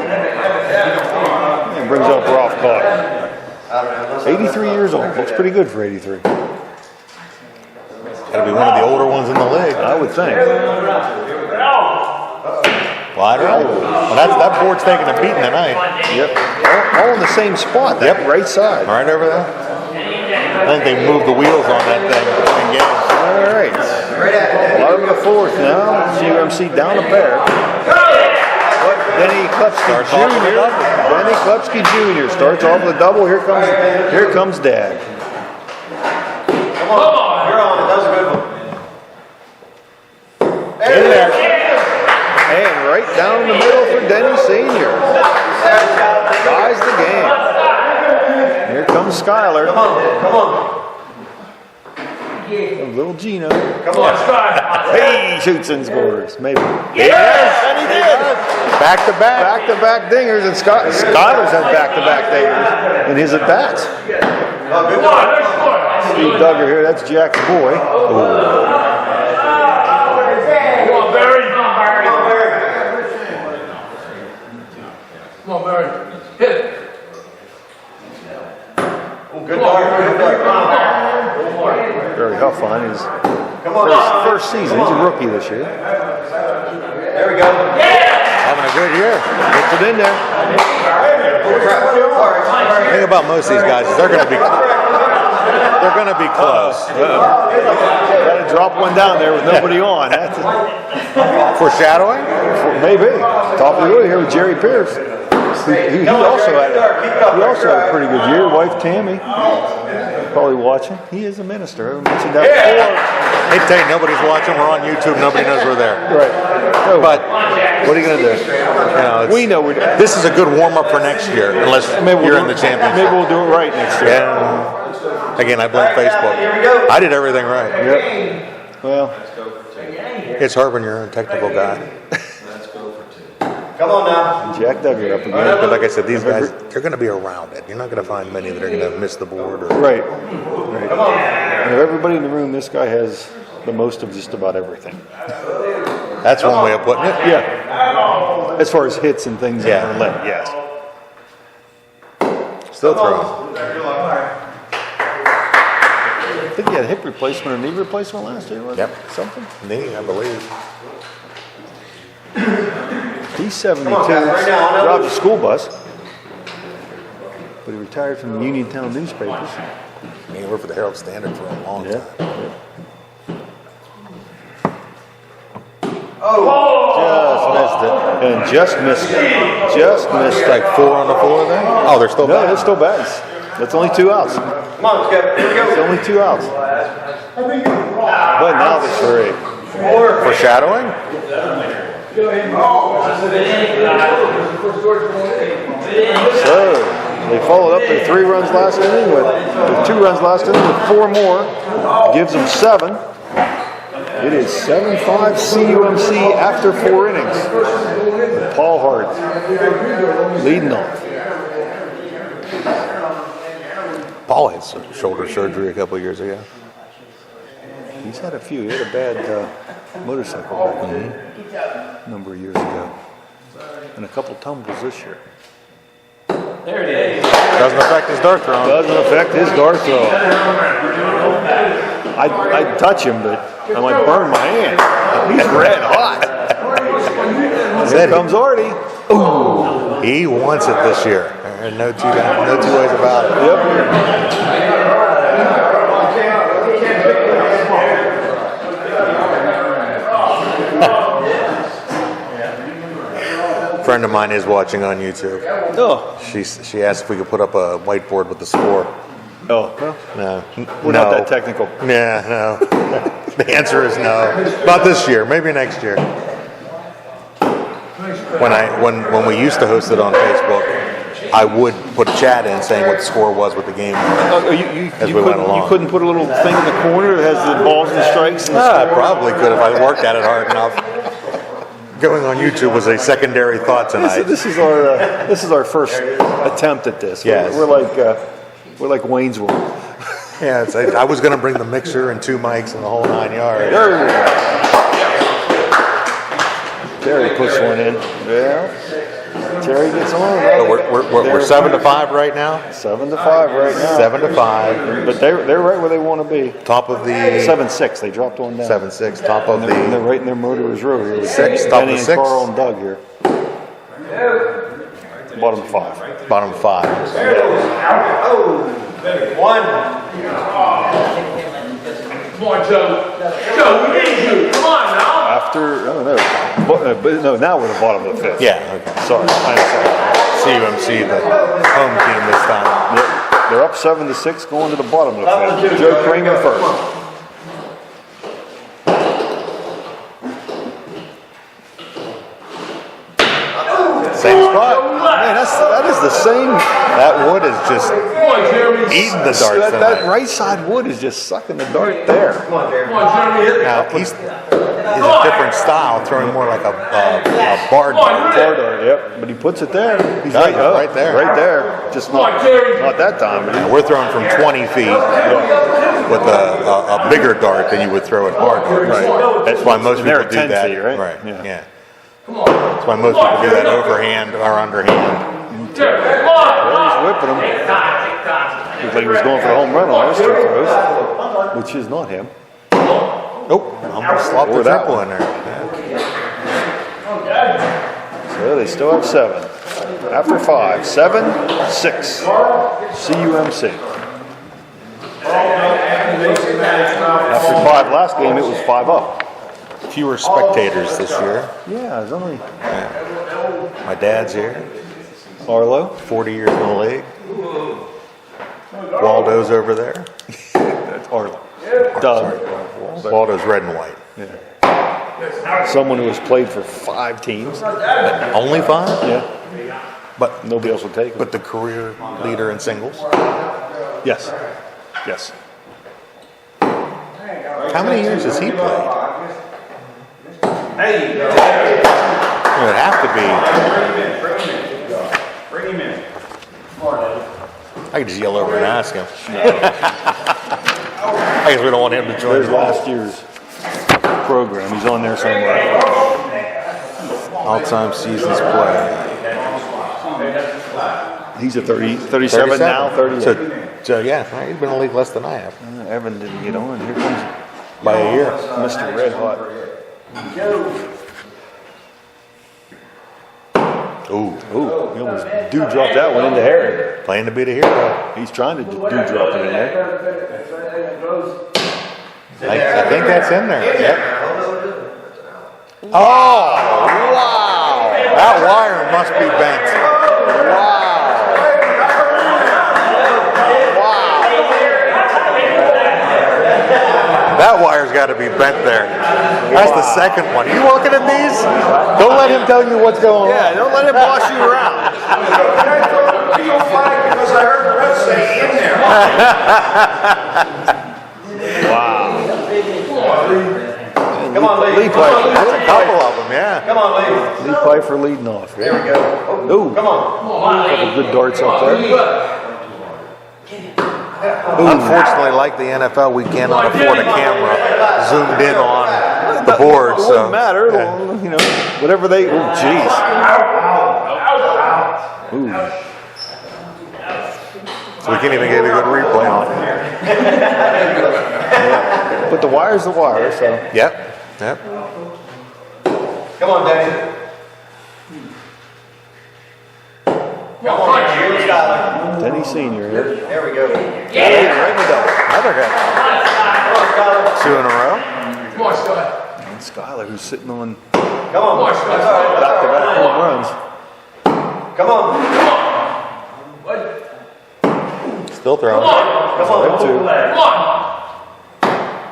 there. And brings up Ralph Carter. 83 years old. Looks pretty good for 83. Gotta be one of the older ones in the league. I would think. Well, I don't know. Well, that board's taking a beating tonight. Yep. All in the same spot. That right side. Right over there. I think they moved the wheels on that thing between games. All right. Bottom of the fourth now. CUMC down a pair. Denny Klupski Jr. Denny Klupski Jr. starts off with a double. Here comes Dad. Come on, you're on it. That was a good one. In there. And right down the middle for Denny Sr. Ties the game. Here comes Skyler. Come on. Little Gino. Come on, Scott. Hey, shoots and scores. Maybe. Yes, and he did. Back-to-back dingers, and Skyler's had back-to-back dingers in his at-bats. Come on, next one. Steve Duggar here, that's Jack's boy. Come on, Barry. Come on, Barry. Hit. Good dart. Barry Huff on his Come on. first season. He's a rookie this year. There we go. Having a good year. Gets it in there. The thing about most of these guys is they're gonna be close. Got to drop one down there with nobody on. That's Foreshadowing? maybe. Top of the order here with Jerry Pierce. He also had a pretty good year. Wife Tammy, probably watching. He is a minister. I mentioned that before. Hey, tell you, nobody's watching. We're on YouTube. Nobody knows we're there. Right. No, But what are you gonna do? We know we're. This is a good warm up for next year, unless you're in the championship. Maybe we'll do it right next year. Yeah. Again, I blame Facebook. I did everything right. Yep. Well, It's hard when you're a technical guy. Come on now. Jack Duggar up again. But like I said, these guys, they're going to be around it. You're not going to find many that are going to miss the board. Or, Right. And of everybody in the room, this guy has the most of just about everything. that's one way of putting it. Yeah. As far as hits and things Yeah. in the leg, yes. Still throwing. I think he had a hip replacement or knee replacement last year, wasn't Yep. it? Something? Knee, I believe. He's 72, Come on, guys, right now, drives a school bus, but he retired from the Uniontown newspapers. He worked for the Herald Standard for a long Yeah. time. Just missed it. Just missed it. Like 4 on the floor there? Oh, they're still No, back. they're still batting. That's only 2 outs. Come on, let's go. Here we It's go. only 2 outs. But now there's 3. Foreshadowing? So they followed up their 3 runs last inning with 2 runs last inning with 4 more. Gives them 7. It is 7-5 CUMC after 4 innings. Paul Hart leading off. Paul had some shoulder surgery a couple of years ago. He's had a few. He had a bad motorcycle wreck a number of years ago. And a couple tumbles this year. Doesn't affect his dart throw. Doesn't affect his dart throw. I'd touch him, but I might burn my hand. He's red hot. Here comes Artie. Ooh, he wants it this year. No two ways about it. Yep. A friend of mine is watching on YouTube. Oh. She asked if we could put up a whiteboard with the score. Oh. Well, No, we're not that technical. Yeah, no. The answer is no. Not this year. Maybe next year. When we used to host it on Facebook, I would put a chat in saying what the score was, what the game was. As we went along. You couldn't put a little thing in the corner that has the balls and strikes and the I score? probably could if I worked at it hard enough. Going on YouTube was a secondary thought tonight. This is our first attempt at this. Yes. We're like Wayne's World. Yeah, I was going to bring the mixer and 2 mics and the whole 9 yards. There he puts one in. Yeah. Terry gets on. So we're 7-5 right now. 7-5 right now. 7-5. But they're right where they want to be. Top of the 7-6. They dropped one down. 7-6. Top of And they're the right in their murderer's row here. With Six, top Benny of and six. Carl and Doug here. Bottom 5. bottom 5. One. Come on, Joe. Joe, we need you. Come on now. After, I don't know. But no, now we're the bottom of the 5th. Yeah. Okay. Sorry. I'm sorry. CUMC, the home team this time. They're up 7-6 going to the bottom of the 5th. Joe Kramer first. Same spot. Man, that is the same. That wood is just Come on, Jeremy. eating the darts That tonight. right side wood is just sucking the dart there. Come on, Jeremy. Hit it. Now, he's a different style, throwing more like a barred dart. Far dart, yep. But he puts it there. He's Yeah, right, right there. Right there. Just not that time. Yeah, we're throwing from 20 feet with a bigger dart than you would throw at bar dart. Right. That's why most And they're people at do 10 that. feet, right? Right. Yeah. Yeah. That's why most people do that overhand or underhand. Come on. He's whipping him. Looks like he was going for the home run on those 2 throws, which is not him. Nope. Almost slopped Or the that triple one. in there. So they still have 7. After 5, 7-6. CUMC. After 5 last game, it was 5 up. Fewer spectators this year. Yeah, it's only My dad's here. Arlo. 40 years in the league. Waldo's over there. That's Arlo. Doug. Waldo's red and white. Someone who has played for 5 teams. Only 5? Yeah. But Nobody else will take it. but the career leader in singles. Yes. Yes. How many years has he played? Hey, It would have to be. bring him in. I could just yell over and ask him. I guess we don't want him to join There's us. last year's program. He's on there somewhere. All-time seasons play. He's a 37 now, 38. So yeah, right, he's been in the league less than I have. Evan didn't get on. Here comes By a year. Mr. Red Hot. Ooh, Ooh, he almost dropped that one into Harry. playing to be the hero. He's trying to drop it in there. I think that's in there. Yep. Oh, wow. That wire must be bent. That wire's got to be bent there. That's the second one. Are you looking at these? Don't let him tell you what's going on. Yeah, don't let him boss you around. Because I heard the ref say in there. Wow. Come on, Lee. Lee Piper. That's a couple of them, yeah. Come on, Lee. Lee Piper leading off. There we go. Ooh, Come on. couple good darts up there. Unfortunately, like the NFL, we cannot afford a camera zoomed in on the board. It So wouldn't matter. yeah. You know, whatever they. Oh, jeez. Ooh. So we can't even get a good replay on it. But the wire's the wire, so. Yep. Yep. Come on, Danny. Come on, Skyler. Denny Senior here. There we go. Right in the double. Another hit. Come on, Skyler. 2 in a row. Come on, Scott. And Skyler, who's sitting on Come on. That's all right. back-to-back home runs. Come on. Still throwing. Come on. Them two. Come on.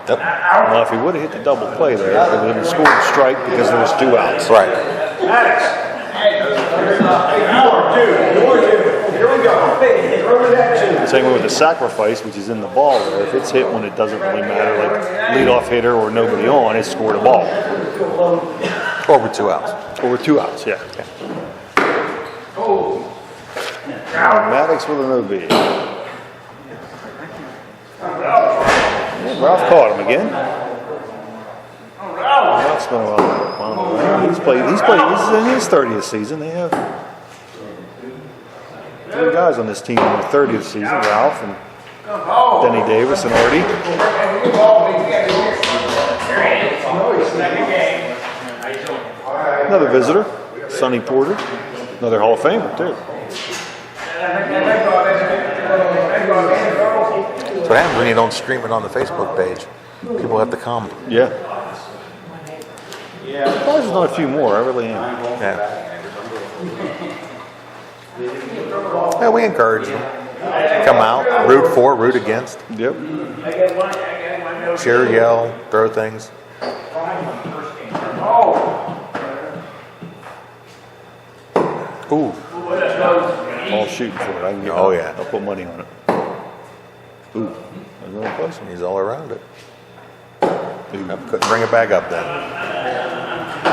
Now, if he would have hit the double play there, he would have scored a strike because there was 2 outs. Right. Maddox. Here we go. Throw it at 2. Same way with the sacrifice, which is in the ball there. If it's hit when it doesn't really matter, like leadoff hitter or nobody on, it's scored a ball. Or with 2 outs. Or with 2 outs, yeah. Maddox with an OB. Yeah, Ralph caught him again. Ralph's been around. He's in his 30th season. They have three guys on this team in their 30th season: Ralph and Denny Davis and Artie. Another visitor, Sonny Porter, another Hall of Famer too. That's what happens when you don't stream it on the Facebook page. People have to come. Yeah. There's not a few more. I really am. Yeah, we encourage them. Come out, root for, root against. Yep. Cheer, yell, throw things. Ooh. All shooting for it. I can get Oh, yeah. I'll put money on it. Ooh. Another close one. He's all around it. Couldn't bring it back up then.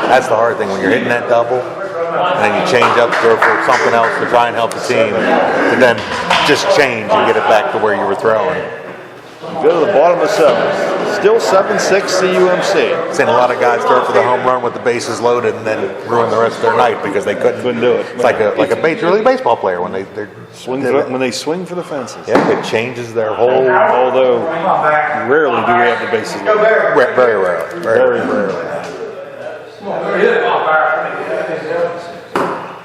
That's the hard thing when you're hitting that double and then you change up, throw for something else to try and help the team, and then just change and get it back to where you were throwing. Go to the bottom of 7. Still 7-6 CUMC. Seen a lot of guys throw for the home run with the bases loaded and then ruin the rest of their night because they couldn't do it. It's like a Major League Baseball player when they When they swing for the fences. Yeah, it changes their whole. Although rarely do we have the bases loaded. Very rarely. Very rarely.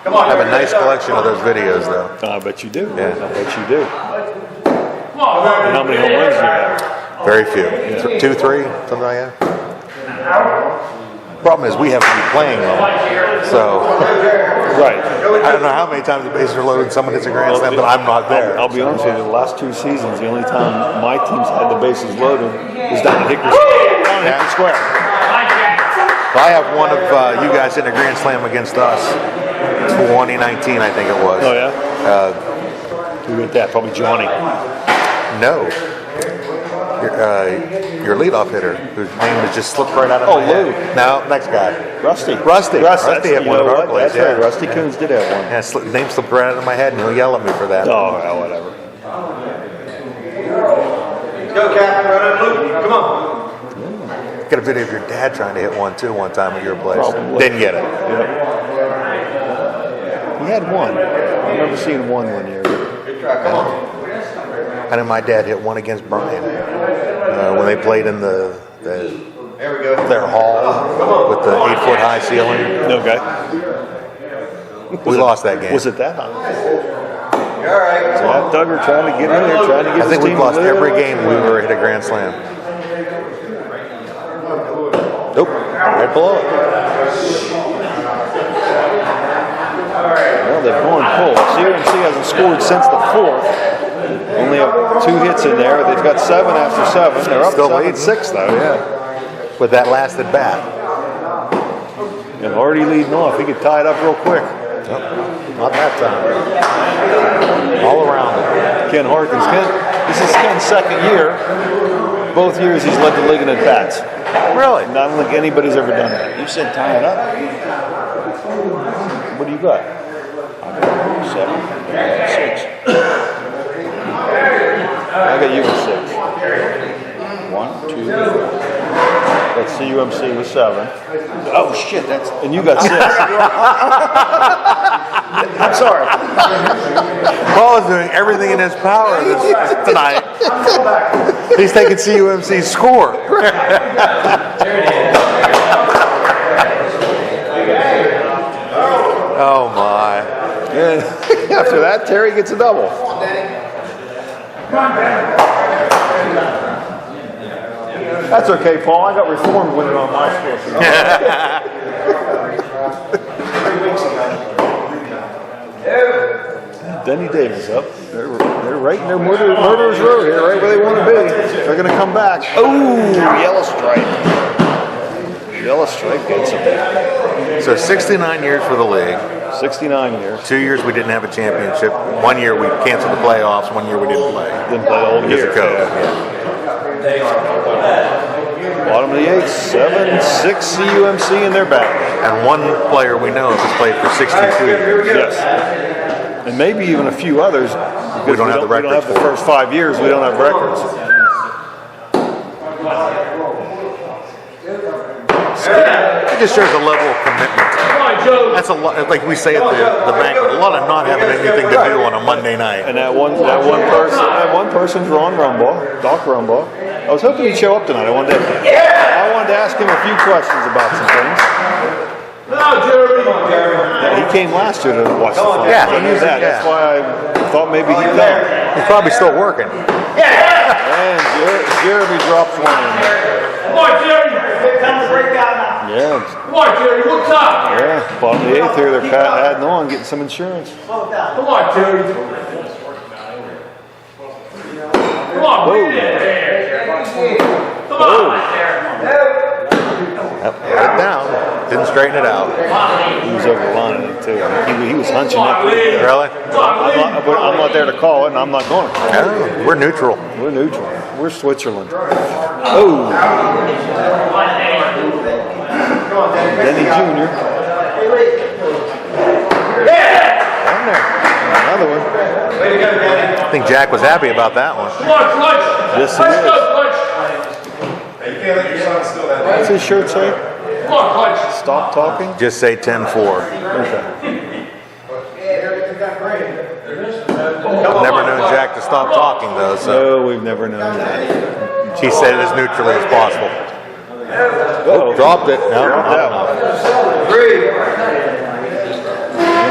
I have a nice collection of those videos though. I bet you do. Yeah. I bet you do. And how many home runs do you have? Very few. 2, 3, something like that. Problem is we have to be playing them. So Right. I don't know how many times the bases are loaded, someone hits a grand slam, but I'm not there. I'll be honest with you, the last 2 seasons, the only time my team's had the bases loaded was down at Hickory Square. I have one of you guys hitting a grand slam against us. 2019, I think it was. Oh, yeah? Who hit that? Probably Johnny. No. Your leadoff hitter, whose name has just slipped right out of my head. Lou. No, next guy. Rusty. Rusty had one of our plays. That's right. Rusty Coons did have one. Yeah, name slipped right out of my head, and he'll yell at me for that. Oh, well, whatever. Go, Captain. Run it, Luke. Come on. Got a video of your dad trying to hit one too one time at your place. Probably. Didn't get it. Yeah. He had one. I've never seen one year. Good try. Come on. I know my dad hit one against Bryan when they played in There we go. their hall with the 8-foot high ceiling. Okay. We lost that game. Was it that high? You're all right. So that Duggar trying to get in there, trying to get I think his we've team lost to live. every game we were hit a grand slam. Nope, right below it. Well, they've gone full. CUMC hasn't scored since the 4th. Only have 2 hits in there. They've got 7 after 7. They're up Still 7-6 though. Yeah, with that last at bat. And already leading off. He could tie it up real quick. Nope, not that time. All around it. Ken Harkins. This is Ken's 2nd year. Both years he's led the league in at-bats. Really? And I don't think anybody's ever done that. You said tie it up. What do you got? 7, 6. I got you with 6. 1, 2. That's CUMC with 7. Oh shit, and you got 6. I'm sorry. Paul is doing everything in his power tonight. He's taking CUMC's score. Oh my. And after that, Terry gets a double. That's okay, Paul. I got reformed winning on my score. Denny Davis up. They're right in their murderer's row here, right where they want to be. They're going to come back. Oh, yellow stripe. Yellow stripe gets them. So 69 years for the league. 69 years. 2 years we didn't have a championship. 1 year we canceled the playoffs. 1 year we didn't play. Didn't play all Because year. of COVID. Bottom of the 8th, 7-6 CUMC in their back. And one player we know has played for 62 years. Yes. And maybe even a few others. We don't have the We don't records have the for. first 5 years. We don't have records. It just shows a level of commitment. Joe. That's a lot, like we say at the banquet, a lot of not having anything to do on a Monday night. And that one person's Ron Rumbaugh, Doc Rumbaugh. I was hoping he'd show up tonight. I wanted to ask him a few questions about some things. No, Jeremy. Yeah, he came last year to watch the fight. Yeah, I knew that. That's why I thought maybe he'd come. He's probably still working. And Jeremy drops one in there. Come on, Jerry. Time to break out now. Yeah, Come on, Jerry. What's up? yeah. Bottom of the eighth here, they're adding on, getting some insurance. Slow down. Come on, Jerry. Come on, bring it in. Come on. Yep, put it down. Didn't straighten it out. He was over the line, I think, too. He was hunching up. Really? I'm not there to call it, and I'm not going to. No, we're neutral. We're neutral. We're Switzerland. Oh. Denny Jr. Down there. Another one. I think Jack was happy about that one. Come on, Clutch. Yes, he Let's is. go, Clutch. You can't let your son steal that. What's his shirt say? Come on, Clutch. Stop talking? Just say 10-4. Okay. I've never known Jack to stop talking though, so No, we've never known that. he said it as neutrally as possible. Oh, Dropped it. No, Dropped not that enough.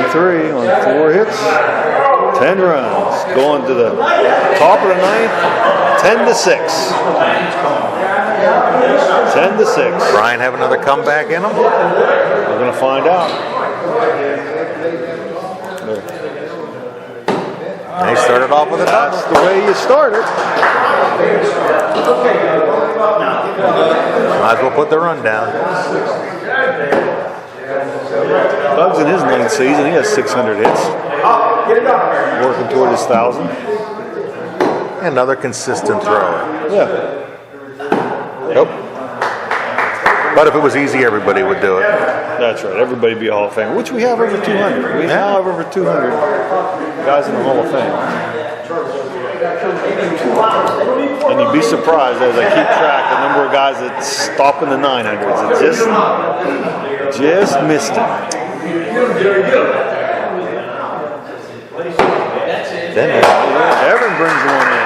And 3 on 4 hits. 10 runs. Going to the top of the ninth. 10-6. 10-6. Bryan have another comeback in him? We're going to find out. And he started off with a That's double. the way you start it. Might as well put the run down. Doug's in his 9th season. He has 600 hits. Working toward his 1,000. Another consistent thrower. Yeah. Nope. But if it was easy, everybody would do it. That's right. Everybody be a Hall of Famer, which we have over 200. We now have over 200 guys in the Hall of Fame. And you'd be surprised as I keep track the number of guys that stop in the 900s. It just missed it. Then Evan brings one in.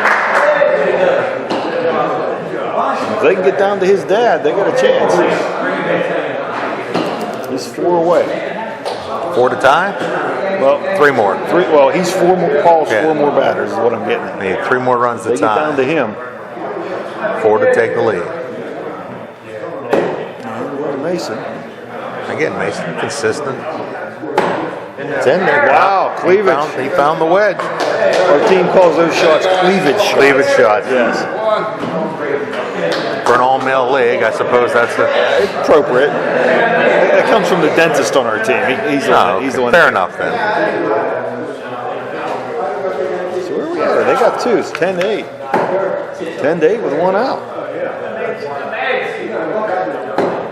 If they can get down to his dad, they got a chance. He's 4 away. 4 to tie? Well, 3 more. Well, he's 4 more. Paul's Yeah. 4 more batters is what I'm getting at. Need 3 more runs They to get down to tie. him. 4 to take the lead. Mason. Again, Mason, consistent. It's in there. Wow, cleavage. He found the wedge. Our team calls those shots cleavage shots. Cleavage shot. Yes. For an all-male league, I suppose that's the... Appropriate. That comes from the dentist on our team. He's the one. He's the one. Fair enough then. So where are we at? They got 2. It's 10-8. 10-8 with 1 out.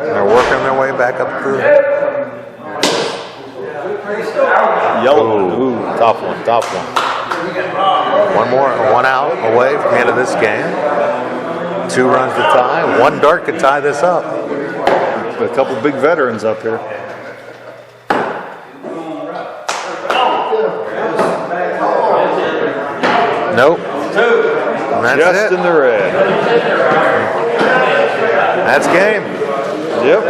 They're working their way back up through. Yellow. Ooh, tough one. One more, 1 out away from the end of this game. 2 runs to tie. 1 dart could tie this up. A couple big veterans up here. Nope. And that's Just it. in the red. That's game. Yep.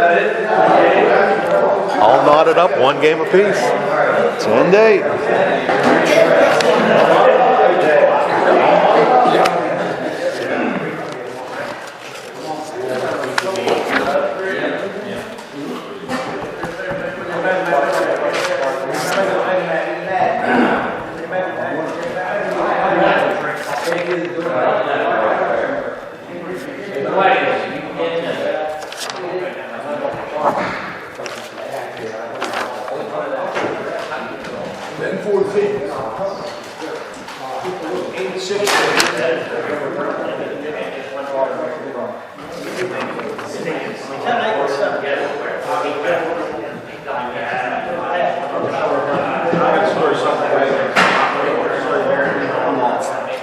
All knotted up, 1 game apiece. 10-8.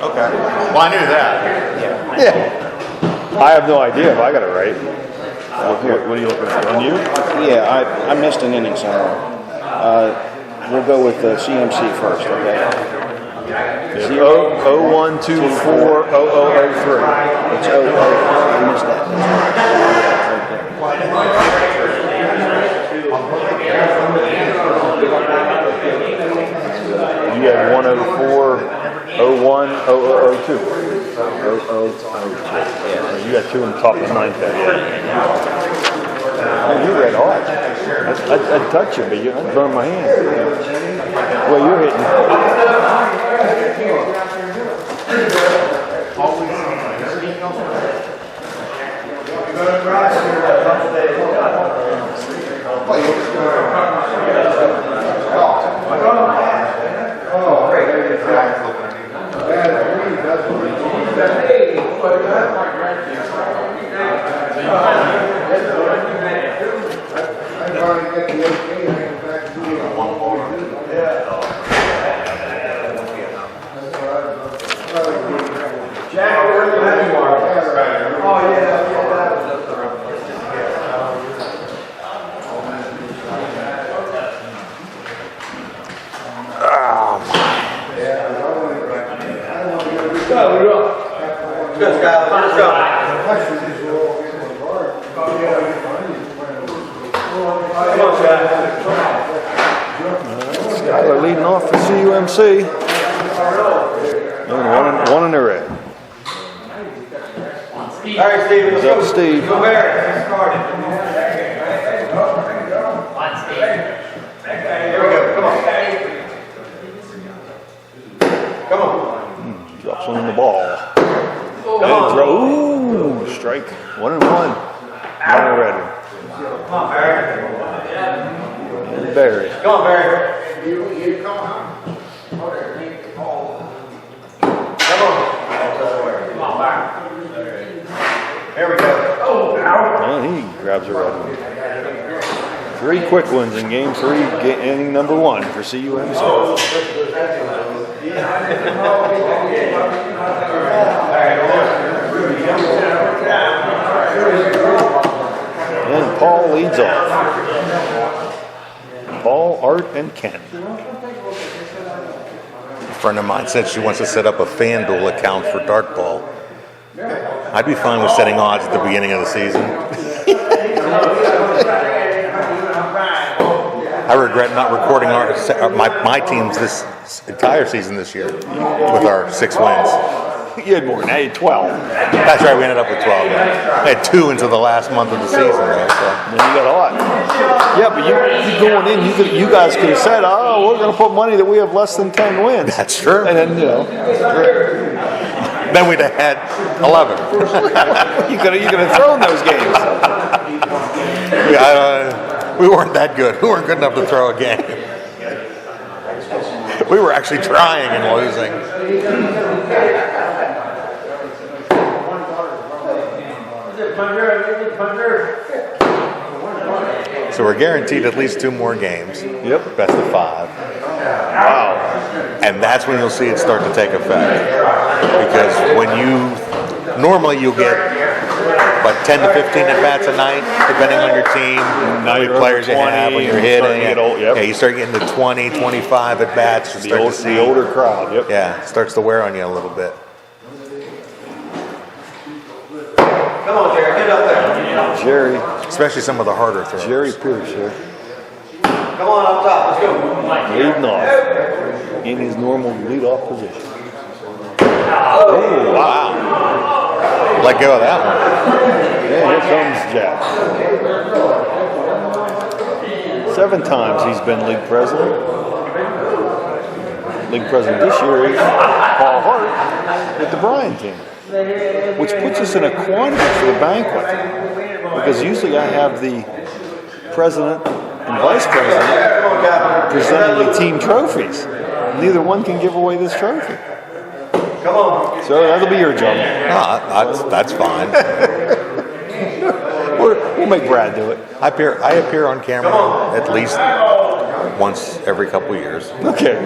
Okay. Well, I knew that. Yeah. I have no idea if I got it right. What are you looking for? On you? Yeah, I missed an inning somewhere. We'll go with CMC first, okay? 01240003. It's 00. I missed that. You had 104010002. 0002. Yeah, you got two on the top of the ninth there. You read hard. I'd touch you, but I'd burn my hand. Well, you're hitting. Good, Scott. Let's go. Come on, Scott. Skyler leading off for CUMC. And one in the red. All right, Steve. He's up, Steve. Go Barry. Here we go. Come on. Come on. Drops one in the ball. Come on. Ooh, strike. 1-1. One ready. Come on, Barry. And Barry. Come on, Barry. Come on. Come on, Barry. There we go. And he grabs a red one. 3 quick ones in game 3, inning number 1 for CUMC. And Paul leads off. Paul, Art, and Ken. A friend of mine said she wants to set up a FanDuel account for Dartball. I'd be fine with setting odds at the beginning of the season. I regret not recording my teams this entire season this year with our 6 wins. You had more than that. You had 12. That's right, we ended up with 12. I had 2 into the last month of the season, though. So. Then you got a lot. Yeah, but you going in, you guys could have said, oh, we're going to put money that we have less than 10 wins. That's true. And then, Then we'd have had 11. you could have thrown those games. We weren't that good. We weren't good enough to throw a game. We were actually trying and losing. So we're guaranteed at least 2 more games. Yep. Best of 5. Wow. And that's when you'll see it start to take effect. Because when normally you'll get 10 to 15 at bats a night, depending on your team, how many players you have when you're hitting. Yeah, you start getting to 20, 25 at bats. The older crowd. Yep. Yeah, it starts to wear on you a little bit. Come on, Jerry. Get up there. Jerry. Especially some of the harder throws. Jerry Pierce here. Come on up top. Let's go. Leading off in his normal leadoff position. Oh, Wow. Let go of that one. Yeah, here comes Jack. 7 times he's been league president. League president this year is Paul Hart with the Bryan team, which puts us in a quandary for the banquet. Because usually I have the president and vice president presenting the team trophies. Neither one can give away this trophy. Come on. So that'll be your job. That's fine. We'll make Brad do it. I appear on camera at least once every couple years. Okay.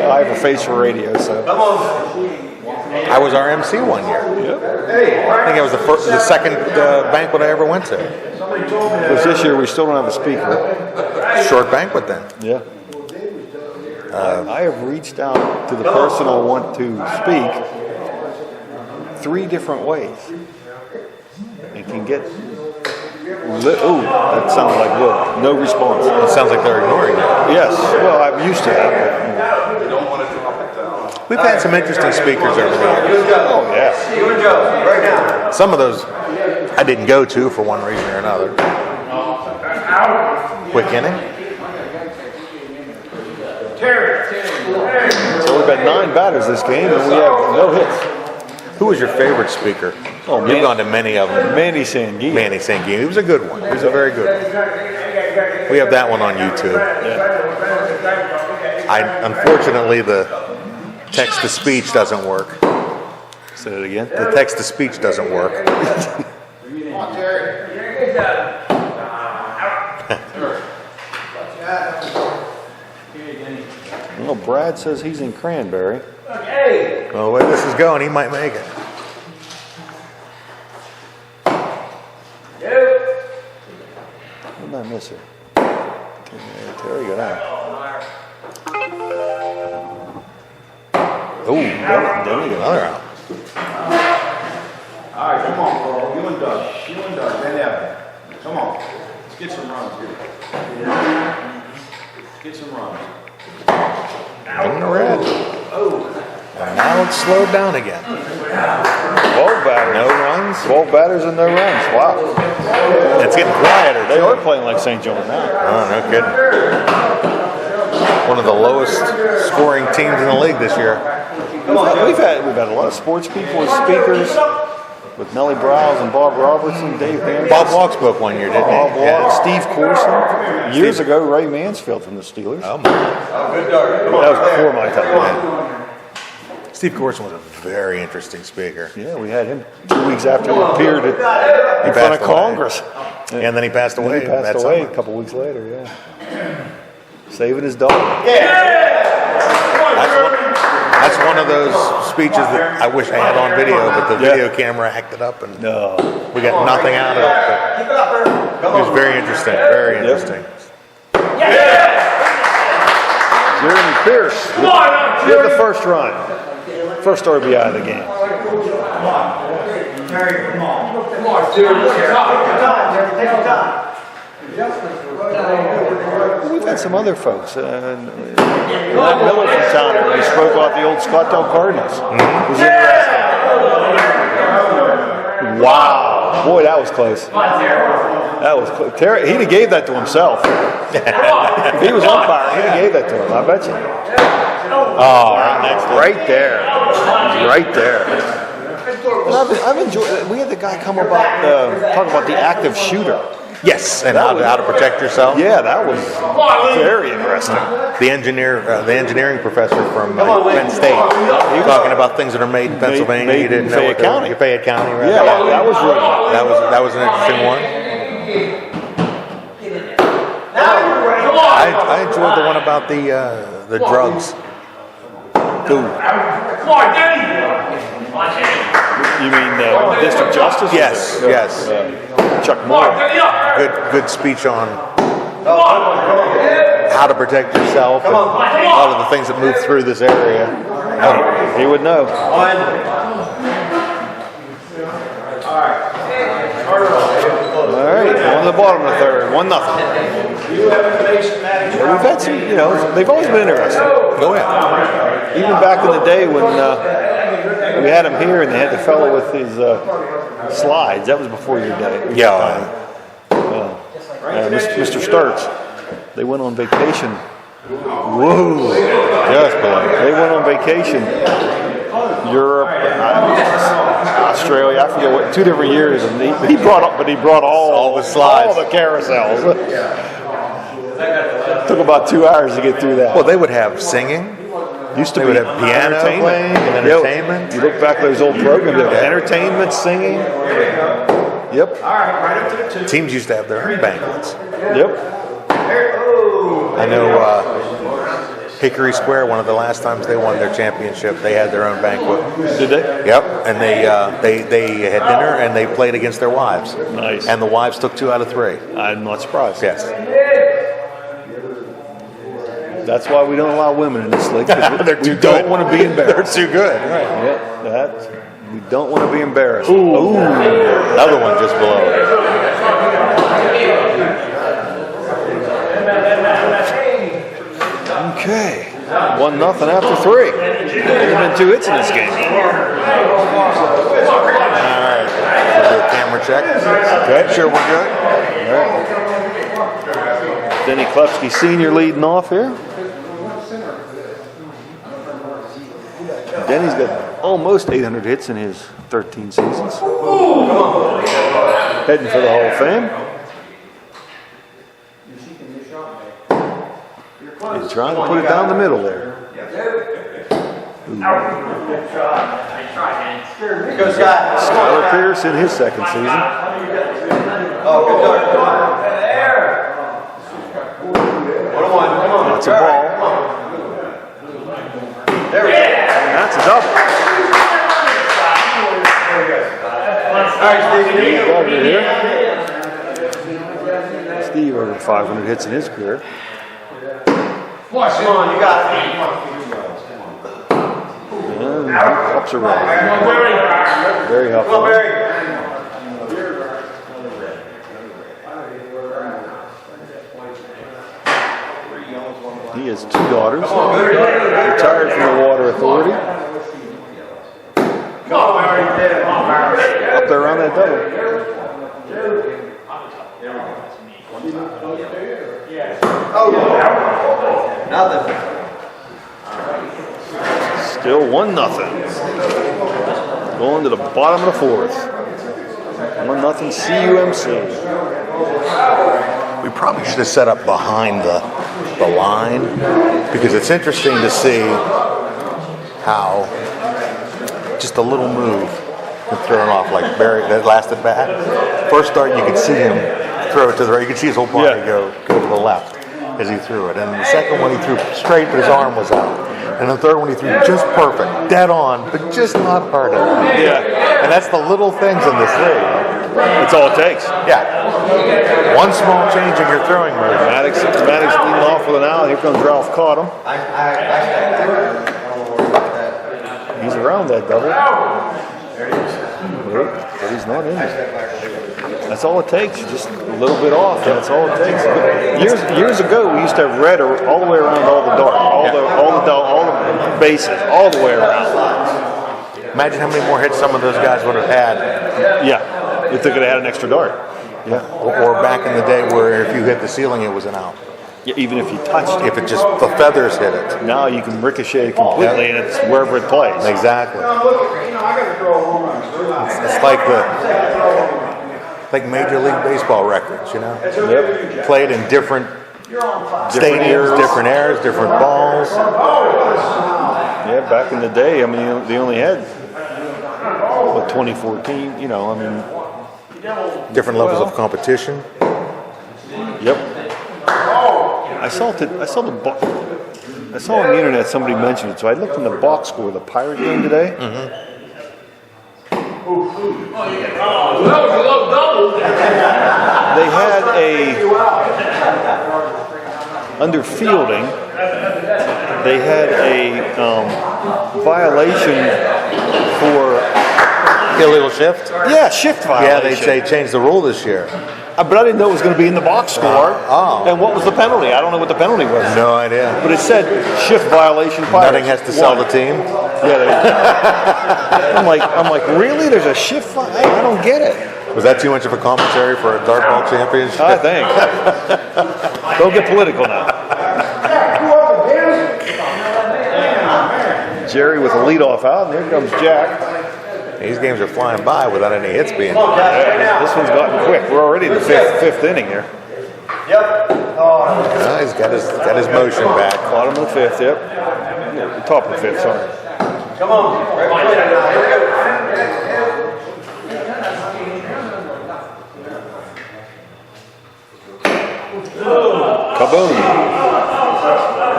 I have a face for radio, so. Come on. I was our MC one year. Yep. I think it was the second banquet I ever went to. Somebody told me Because that. this year we still don't have a speaker. Short banquet then. Yeah. I have reached out to the person I want to speak 3 different ways. And can get... Oh, that sounded like Will. No response. It sounds like they're ignoring you. Yes. Well, I'm used to that. We've had some interesting speakers over the years. Oh, yeah. Some of those I didn't go to for one reason or another. Quick inning. So we've got 9 batters this game, and we have no hits. Who was your favorite speaker? Oh, You've gone to many of them. Manny Sanguine. Manny Sanguine. He was a good one. He was a very good one. We have that one on YouTube. Unfortunately, the text-to-speech doesn't work. Say it again. The text-to-speech doesn't work. Well, Brad says he's in Cranberry. Well, the way this is going, he might make it. What did I miss here? Terry got out. Oh, Denny got Another out. All right, come on, Carl. You and Doug. You and Doug. Then Evan. Come on. Let's get some runs here. Let's get some runs. In the red. And now it's slowed down again. 12 batters. No runs. 12 batters and no runs. Wow. It's getting quieter. They are playing like St. John now. Oh, no kidding. One of the lowest scoring teams in the league this year. We've had a lot of sports people as speakers with Nellie Browse and Bob Robertson, Dave Hammond. Bob Walk spoke one year, didn't he? Bob Walk, Yeah. Steve Corson. Years ago, Ray Mansfield from the Steelers. Oh, my. That was before my time. Steve Corson was a very interesting speaker. Yeah, we had him 2 weeks after he appeared in front passed of away. Congress. And then he passed away. He passed that away summer. a couple weeks later, yeah. Saving his dog. That's one of those speeches that I wish I had on video, but the video camera acted up and No. we got nothing out of it. But it was very interesting. Very interesting. Jeremy Pierce with the first run. First RBI of the game. We've had some other folks. Matt Miller from Towner, who spoke about the old Scottdale Cardinals. Was interesting. Wow. Boy, that was close. That was close. Terry, he'd have gave that to himself. If he was umpire, he'd have gave that to him. I bet you. Oh, right there. Right there. And I've enjoyed. We had the guy come about talk about the active shooter. Yes, and how to protect yourself. Yeah, that was very interesting. The engineering professor from Penn State, talking about things that are made in Pennsylvania. Made You didn't in know Fayette County. Fayette County, right? Yeah, that was really good. That was an interesting one. I enjoyed the one about the drugs. Dude. You mean District Justice? Yes, yes. Chuck Moore. Good speech on how to protect yourself and a lot of the things that move through this area. He would know. All right, on the bottom of the third, 1-0. We've had some, they've always been interesting. Go ahead. Even back in the day when we had him here and they had the fellow with his slides. That was before your day. Yeah. Mr. Sturts. They went on vacation. Whoa. Just below. They went on vacation. Europe, Australia, I forget what, 2 different years, and he brought all the slides, all the carousels. Took about 2 hours to get through that. Well, they would have singing. Used to They be would have piano playing and entertainment. You look back at those old programs, you have entertainment, singing. Yep. Teams used to have their own banquets. Yep. I know Hickory Square, one of the last times they won their championship, they had their own banquet. Did they? Yep, and they had dinner and they played against their wives. Nice. And the wives took 2 out of 3. I'm not surprised. Yes. That's why we don't allow women in this league. They're too We don't good. want to be embarrassed. They're too good. Right. Yeah, that we don't want to be embarrassed. Ooh. Another one just below it. Okay. 1-0 after 3. There's been 2 hits in this game. All right. We'll do a camera check. Okay. Sure, we're good. All right. Denny Klepsky Sr. leading off here. Denny's got almost 800 hits in his 13 seasons. Heading for the Hall of Fame. He's trying to put it down the middle there. Skylar Pierce in his second season. That's a ball. And that's a double. Steve Duggar here. Steve over 500 hits in his career. Come on, you got it. And he helps around. Very helpful. He has 2 daughters. Retired from the Water Authority. Up there on that double. Nothing. Still 1-0. Going to the bottom of the 4th. 1-0 CUMC. We probably should have set up behind the line because it's interesting to see how just a little move can throw it off like Barry that last at bat. First start, you could see him throw it to the right. You could see his whole body go to the left as he threw it. And the second one, he threw straight, but his arm was out. And the third one, he threw just perfect, dead on, but just not hard enough. Yeah. And that's the little things in this league. That's all it takes. Yeah. One small change in your throwing motion. Maddox leading off with an out. Here comes Ralph Cottam. He's around that double. But he's not in it. That's all it takes. Just a little bit off, and that's all it takes. Years ago, we used to have red all the way around all the dart, all the bases, all the way around. Imagine how many more hits some of those guys would have had. Yeah, if they could have had an extra dart. Yeah. Or back in the day where if you hit the ceiling, it was an out. Yeah, even if you touched it. If it just, the feathers hit it. Now you can ricochet it completely, and it's wherever it plays. Exactly. It's like Major League Baseball records, you know? Yep. Played in different stadiums, different airs, different balls. Yeah, back in the day, I mean, they only had, 2014, you know, I mean. Different levels of competition. Yep. I saw on the internet somebody mentioned it, so I looked in the box score of the Pirate game today. That was a low double. They had under fielding, they had a violation for illegal shift? Yeah, shift violation. Yeah, they changed the rule this year. But I didn't know it was going to be in the box score. Oh. And what was the penalty? I don't know what the penalty was. No idea. But it said shift violation. Nothing has to sell the team. Yeah. I'm like, really? There's a shift? I don't get it. Was that too much of a commentary for a Dartball championship? I think. Don't get political now. Jerry with a leadoff out, and here comes Jack. These games are flying by without any hits being. Yeah, this one's gotten quick. We're already in the fifth inning here. Yep. He's got his motion back. Bottom of the 5th, yep. Yeah, the top of the 5th, sorry. Come on. Kaboom.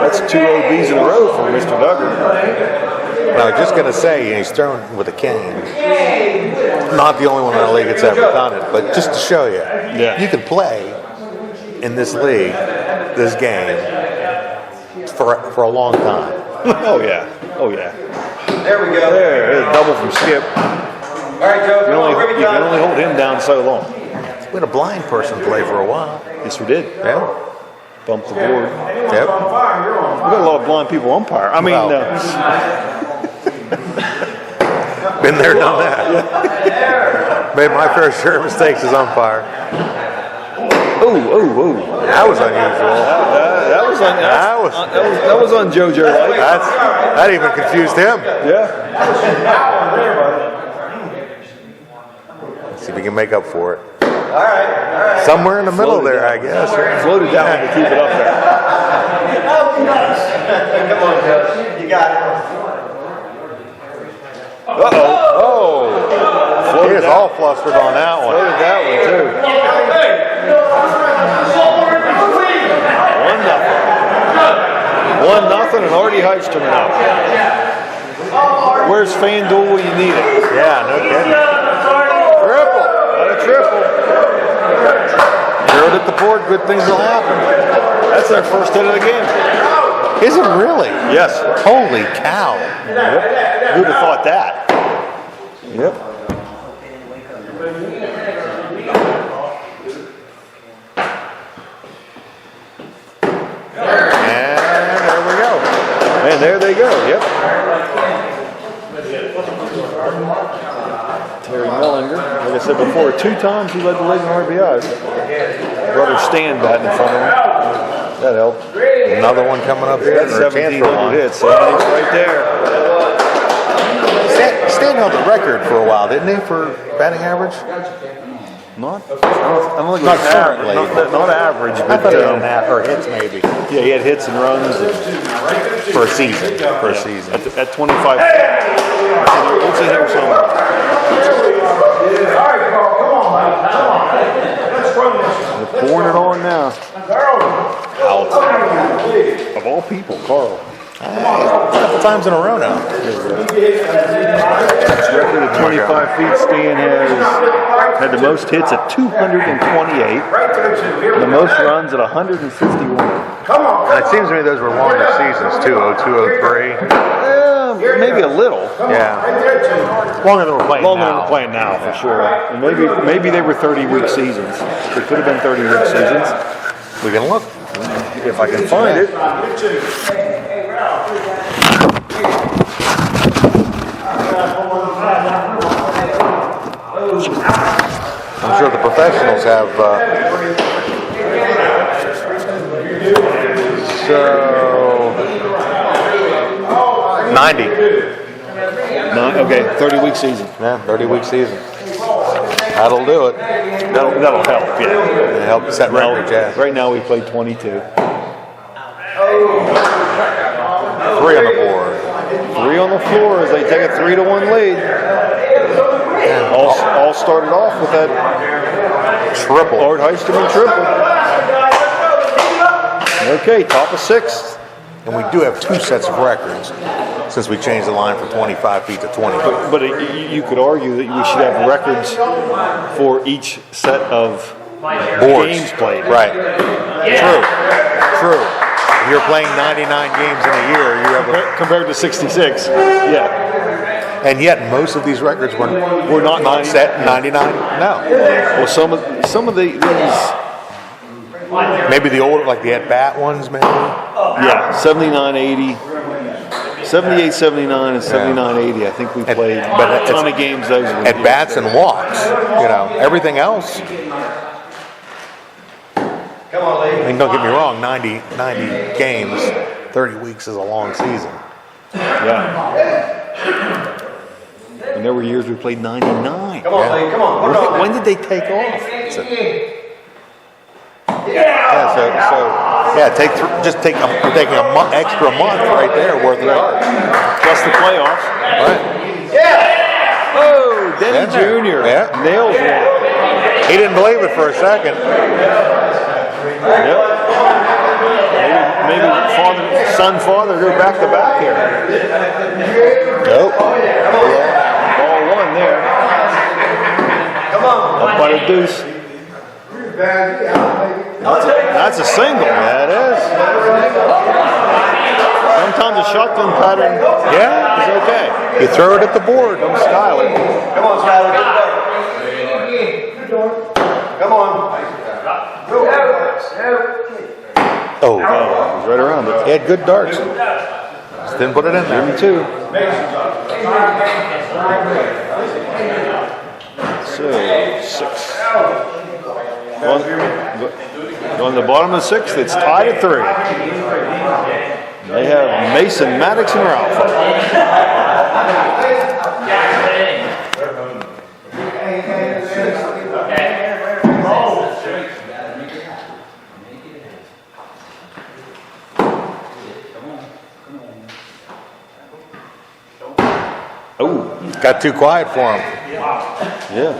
That's 2 OBs in a row for Mr. Duggar. I was just gonna say, he's thrown with a cane. Not the only one in the league that's ever done it, but just to show you, you can play in this league, this game, for a long time. Oh yeah. There we go. There, double from Skip. All right, Joe. You can only hold him down so long. We had a blind person play for a while. Yes, we did. Yeah. Bump the board. Yep. We got a lot of blind people umpire. I mean, Been there, done that. Made my fair share of mistakes as umpire. oh. That was unusual. That was on JoJo like. That even confused him. Yeah. Let's see if we can make up for it. All right. Somewhere in the middle there, I guess. Floated down to keep it up there. Come on, Coach. You got it. He is all flustered on that one. Floated that one too. 1-0, and Artie Heisterman up. Where's FanDuel when you need it? Yeah, no kidding. Triple. Not a triple. Throw it at the board, good things will happen. That's their first hit of the game. Is it really? Yes. Holy cow. Yep. Who'd have thought that? Yep. And there they go, yep. Terry Mellinger, like I said before, 2 times he led the league in RBIs. Brother Stan batting in front of him. That helped. Another one coming up here. That's 1,700 hits, so he's right there. Stan held the record for a while, didn't he, for batting average? Not, I don't think Not currently. not average, I but thought he had half, or hits maybe. yeah, he had hits and runs For a season. For a season. at 25. What's in here somewhere? All right, Carl, come on, man. Come on. Let's run this. They're pouring it on now. Out. Of all people, Carl. A couple times in a row now. Record at 25 feet. Stan has had the most hits at 228. Right there, too. Here we The go. most runs at 151. Come on. And it seems to me those were longer seasons too, 02, 03. Maybe a little. Yeah. Right there, too. Longer than we're playing Longer than now. we're playing now, for sure. And maybe they were 30-week seasons. They could have been 30-week seasons. We can look. If I can find it. I'm sure the professionals have. So 90. No, okay, 30-week season. Yeah, 30-week season. That'll do it. That'll help, yeah. It'll help set records, yeah. Right now we played 22. 3 on the board. 3 on the floor as they take a 3-1 lead. All started off with that Triple. Art Heisterman triple. Okay, top of 6th. And we do have 2 sets of records since we changed the line from 25 feet to 20. But you could argue that we should have records for each set of Boards. games played. Right. True. If you're playing 99 games in a year, you have Compared to 66. Yeah. and yet most of these records were not set in 99. No. Well, some of these. Maybe the old, like the at-bat ones, maybe? Yeah, 79-80, 78-79, and 79-80. I think we played but a ton of games those were. At-bats and walks, everything else. Come on, I lady. mean, don't get me wrong, 90 games, 30 weeks is a long season. Yeah. And there were years we played 99. Come on, lady. Come on. Put it on. When did they take off? We're taking a extra month right there worth of yards. Plus the playoffs. Right. Oh, Denny Yeah. Jr. Yeah. Nails one. He didn't believe it for a second. Yep. maybe father go back to back here. Nope. Ball one there. Come on. Up by the deuce. That's a single. Yeah, it is. Sometimes a shotgun pattern Yeah. is okay. You throw it at the board. From Skyler. Come on, Skyler. Come on. Oh, He's right around it. he had good darts. Just didn't put it in there. Me too. So 6. On the bottom of the 6th, it's tied at 3. They have Mason, Maddox, and Ralph. Oh, Got too quiet for him. yeah.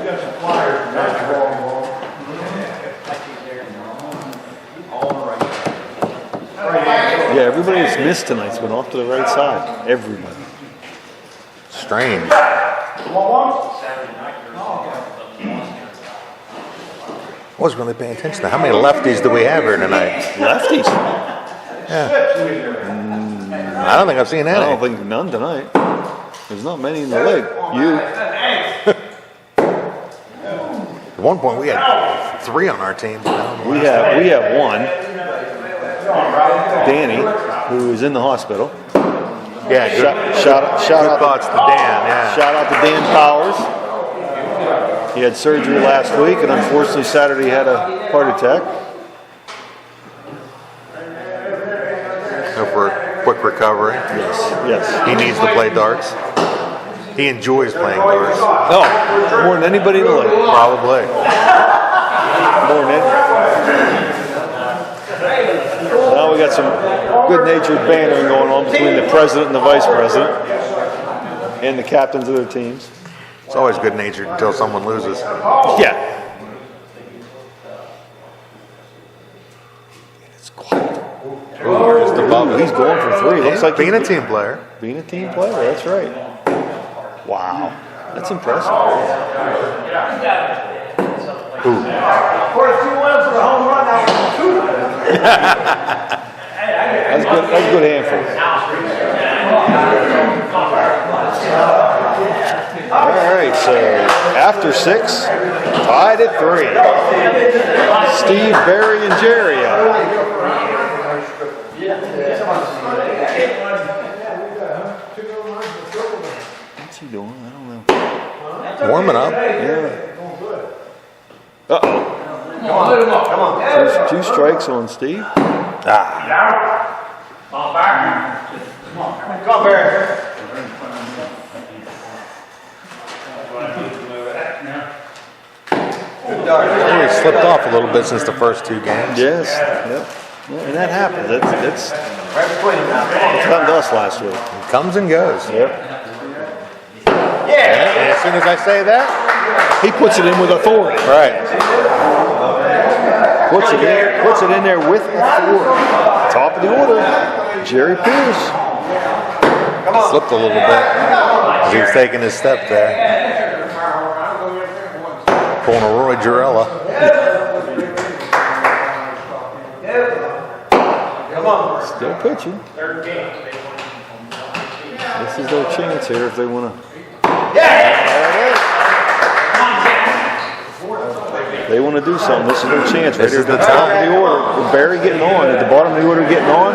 Yeah, everybody that's missed tonight's been off to the right side. Everybody. Strange. Wasn't really paying attention to how many lefties do we have here tonight. Lefties. Yeah. I don't think I've seen I any. don't think none tonight. There's not many in the league. You. At one point we had 3 on our team. We have one. Danny, who is in the hospital. Yeah, good, Shout good out thoughts to Dan. Yeah. Shout out to Dan Powers. He had surgery last week, and unfortunately Saturday he had a heart attack. Hope for a quick recovery. Yes. He needs to play darts. He enjoys playing darts. Oh, more than anybody in the league. Probably. More than anybody. Now we got some good-natured bantering going on between the president and the vice president and the captains of their teams. It's always good natured until someone loses. Yeah. It's quiet. Just above it. He's going for 3. Looks like being he's a team player. Being a team player, that's right. Wow. That's impressive. Ooh. That's good. That's a good handful. All right, so after 6, tied at 3. Steve, Barry, and Jerry out. What's he doing? I don't know. Warming up. Yeah. Uh-oh. Come on. 2 strikes on Steve. Come on, Barry. He slipped off a little bit since the first 2 games. Yes. Yep. Yeah, and that happens. That's Right between them now. happened to us last week. It comes and goes. Yep. Yeah, and as soon as I say that, He puts it in with authority. right. Puts it in there with authority. Top of the order, Jerry Pierce. Slipped a little bit as he was taking his step there. Pulling a Roy Jarella. Still pitching. This is their chance here if they want to. They want to do something. This is their chance. This Right is here the at the top time. of the order. With Barry getting on, at the bottom of the order getting on,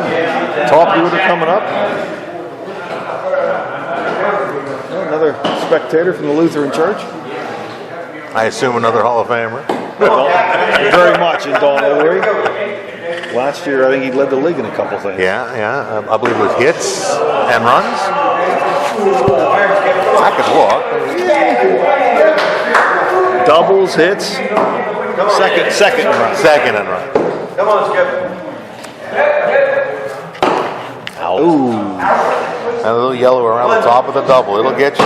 top of the order coming up. Another spectator from the Lutheran Church. I assume another Hall of Famer. Very much in Don O'Leary. Last year, I think he led the league in a couple things. Yeah. I believe it was hits and runs. I could walk. Doubles, hits, second run. Second and run. Come on, Skip. Ooh. And a little yellow around the top of the double. It'll get you.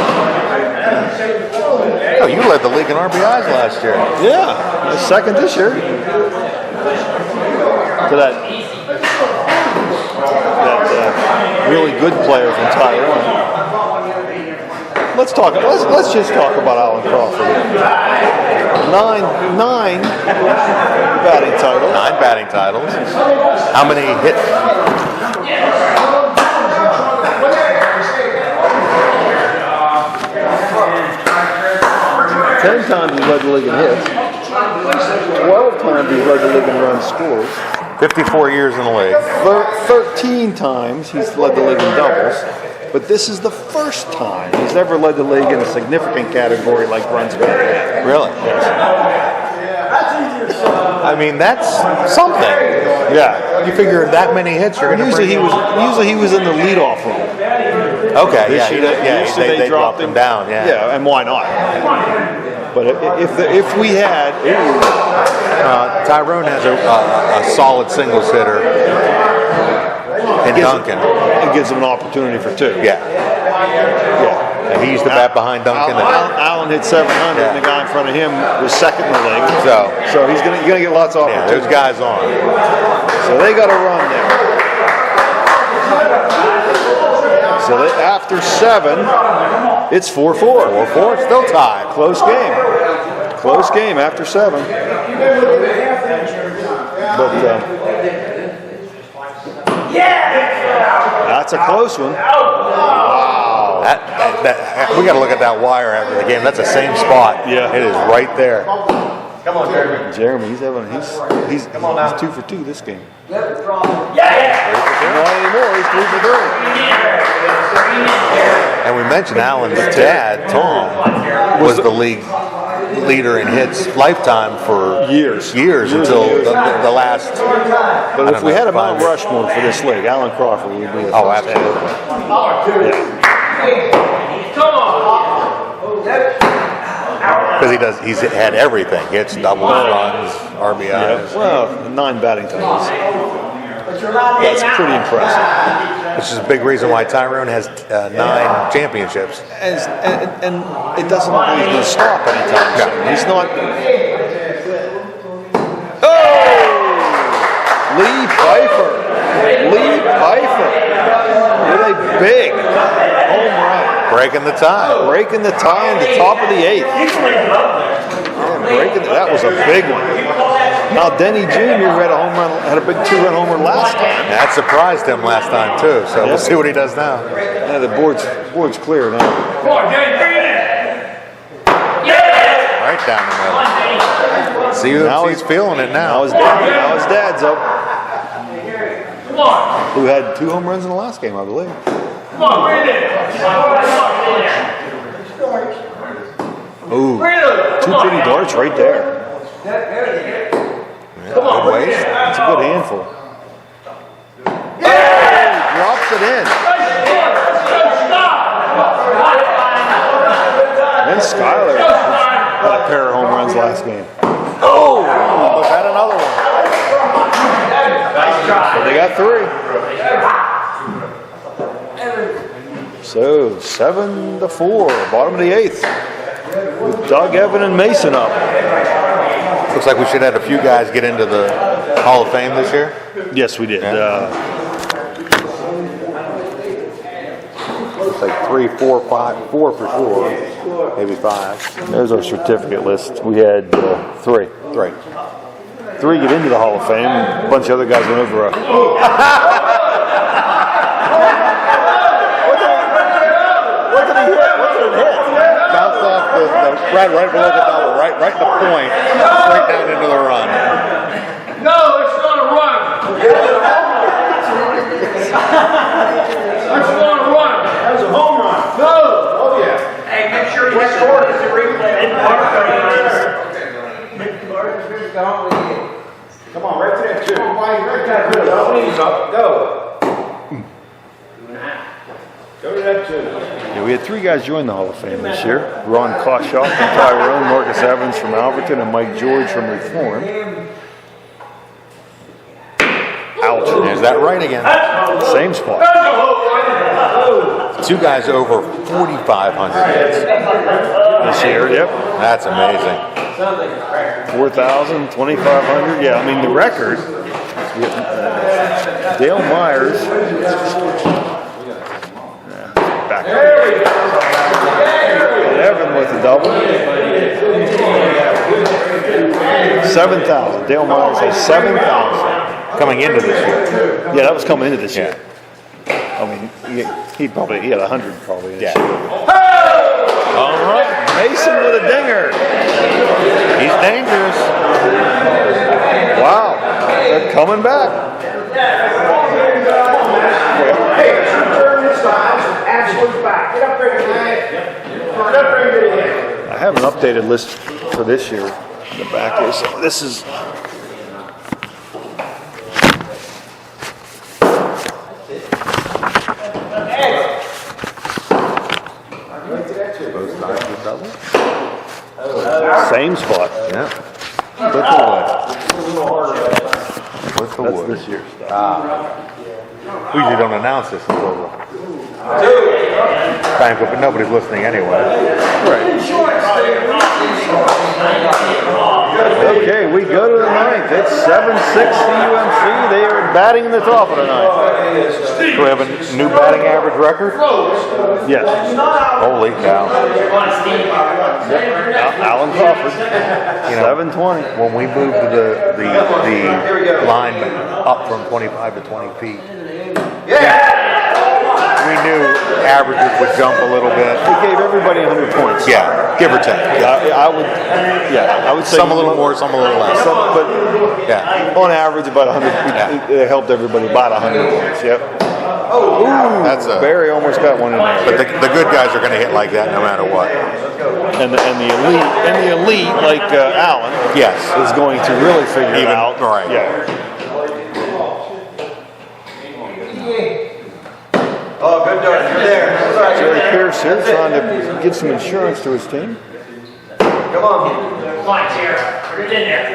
Oh, you led the league in RBIs last year. Yeah, second this year. To that that really good player from Tyrone. Let's just talk about Alan Crawford here. Nine batting titles. 9 batting titles. How many hits? Ten times he's led the league in hits. 12 times he's led the league in runs scored. 54 years in the league. 13 times he's led the league in doubles. But this is the first time he's ever led the league in a significant category like runs batted. Really? Yes. I mean, that's something. Yeah. You figure that many hits, you're going to Usually he was in the leadoff role. Okay, This year they dropped him down. Yeah, and why not? But if we had Tyrone has a solid singles hitter in Duncan. It gives him an opportunity for 2. Yeah. And he used to bat behind Duncan. Allen hit 700, and the guy in front of him was second in the league. So he's gonna get lots of opportunities. There's guys on. So they got a run there. So after 7, it's 4-4. 4-4, still tied. Close game. Close game after 7. But that's a close one. Wow. We got to look at that wire after the game. That's the same spot. Yeah. It is right there. Come on, Jeremy. Jeremy, he's 2 for 2 this game. Yeah. Not anymore. He's 3 for 3. And we mentioned Allen's dad, Tom, was the league leader in hits lifetime for Years until the last. But if we had a Mount Rushmore for this league, Alan Crawford would be the Oh, first. absolutely. Because he's had everything. Hits, doubles, runs, RBIs. Well, 9 batting titles. That's pretty impressive. Which is a big reason why Tyrone has 9 championships. And it doesn't look like he's going to stop anytime soon. He's not. Oh! Lee Pfeiffer with a big home run. Breaking the tie. Breaking the tie in the top of the 8th. That was a big one. Now Denny Jr. had a big 2-run home run last time. That surprised him last time too. So we'll see what he does now. Yeah, the board's clear now. Come on, Danny, bring it in. Right down the middle. See Now he's feeling it Now now. his dad's up, Come on. who had 2 home runs in the last game, I believe. Come on, bring it in. Ooh, Bring it in. 2 pretty darts right there. Good waste. That's a good handful. Oh, he drops it in. And Skyler had a pair of home runs last game. Oh, almost had another one. So they got 3. So 7-4, bottom of the 8th. With Doug, Evan, and Mason up. Looks like we should have a few guys get into the Hall of Fame this year. Yes, we did. Looks like 3, 4, 5, 4 for sure. Maybe 5. There's our certificate list. We had 3. 3. 3 get into the Hall of Fame. A bunch of other guys went over. What did he hit? Bounced off the right below the double, right in the point, straight down into the run. No, it's not a run. It's not a run. That was a home run. No. Oh, yeah. Hey, make sure you score the replay. Come on, right to that 2. Right to that 2. Knees up. Go. Go to that 2. Yeah, we had 3 guys join the Hall of Fame this year. Ron Koshoff from Tyrone, Marcus Evans from Alberton, and Mike George from Reform. Ouch. There's that right again. Same spot. 2 guys over 4,500 hits This year, yep. That's amazing. 4,000, 2,500. Yeah, I mean, the record Dale Myers. Back. Evan with a double. 7,000. Dale Myers has 7,000 coming into this year. Yeah, that was coming into this year. I mean, he had 100 probably. In this year. All right, Mason with a dinger. He's dangerous. Wow, they're coming back. Hey, turn this side, absolute back. Get up there. Get up there and get it in. I have an updated list for this year. The back is, this is. Same spot. Yeah. With the wood. With the That's wood. this year's stuff. We usually don't announce this until the banquet, but nobody's listening anyway. Okay, we go to the ninth. It's 7-6 CUMC. They are batting in the top of the ninth. Do we have a new batting average record? Yes. Holy cow. Alan Crawford. You know, 720. when we moved the line up from 25 to 20 feet, we knew averages would jump a little bit. He gave everybody 100 points. Yeah, give or take. I would say Some a little more, some a little less. but Yeah, on average about 100. Yeah. It helped everybody about 100 points. Yep. that's a. Barry almost got one in there. But the good guys are going to hit like that no matter what. And the elite like Allen, Yes. is going to really figure it Even- out. right. Yeah. Oh, good dog. You're there. Jerry Pierce here trying to get some insurance to his team. Come on. Come on, Jared. Put it in there.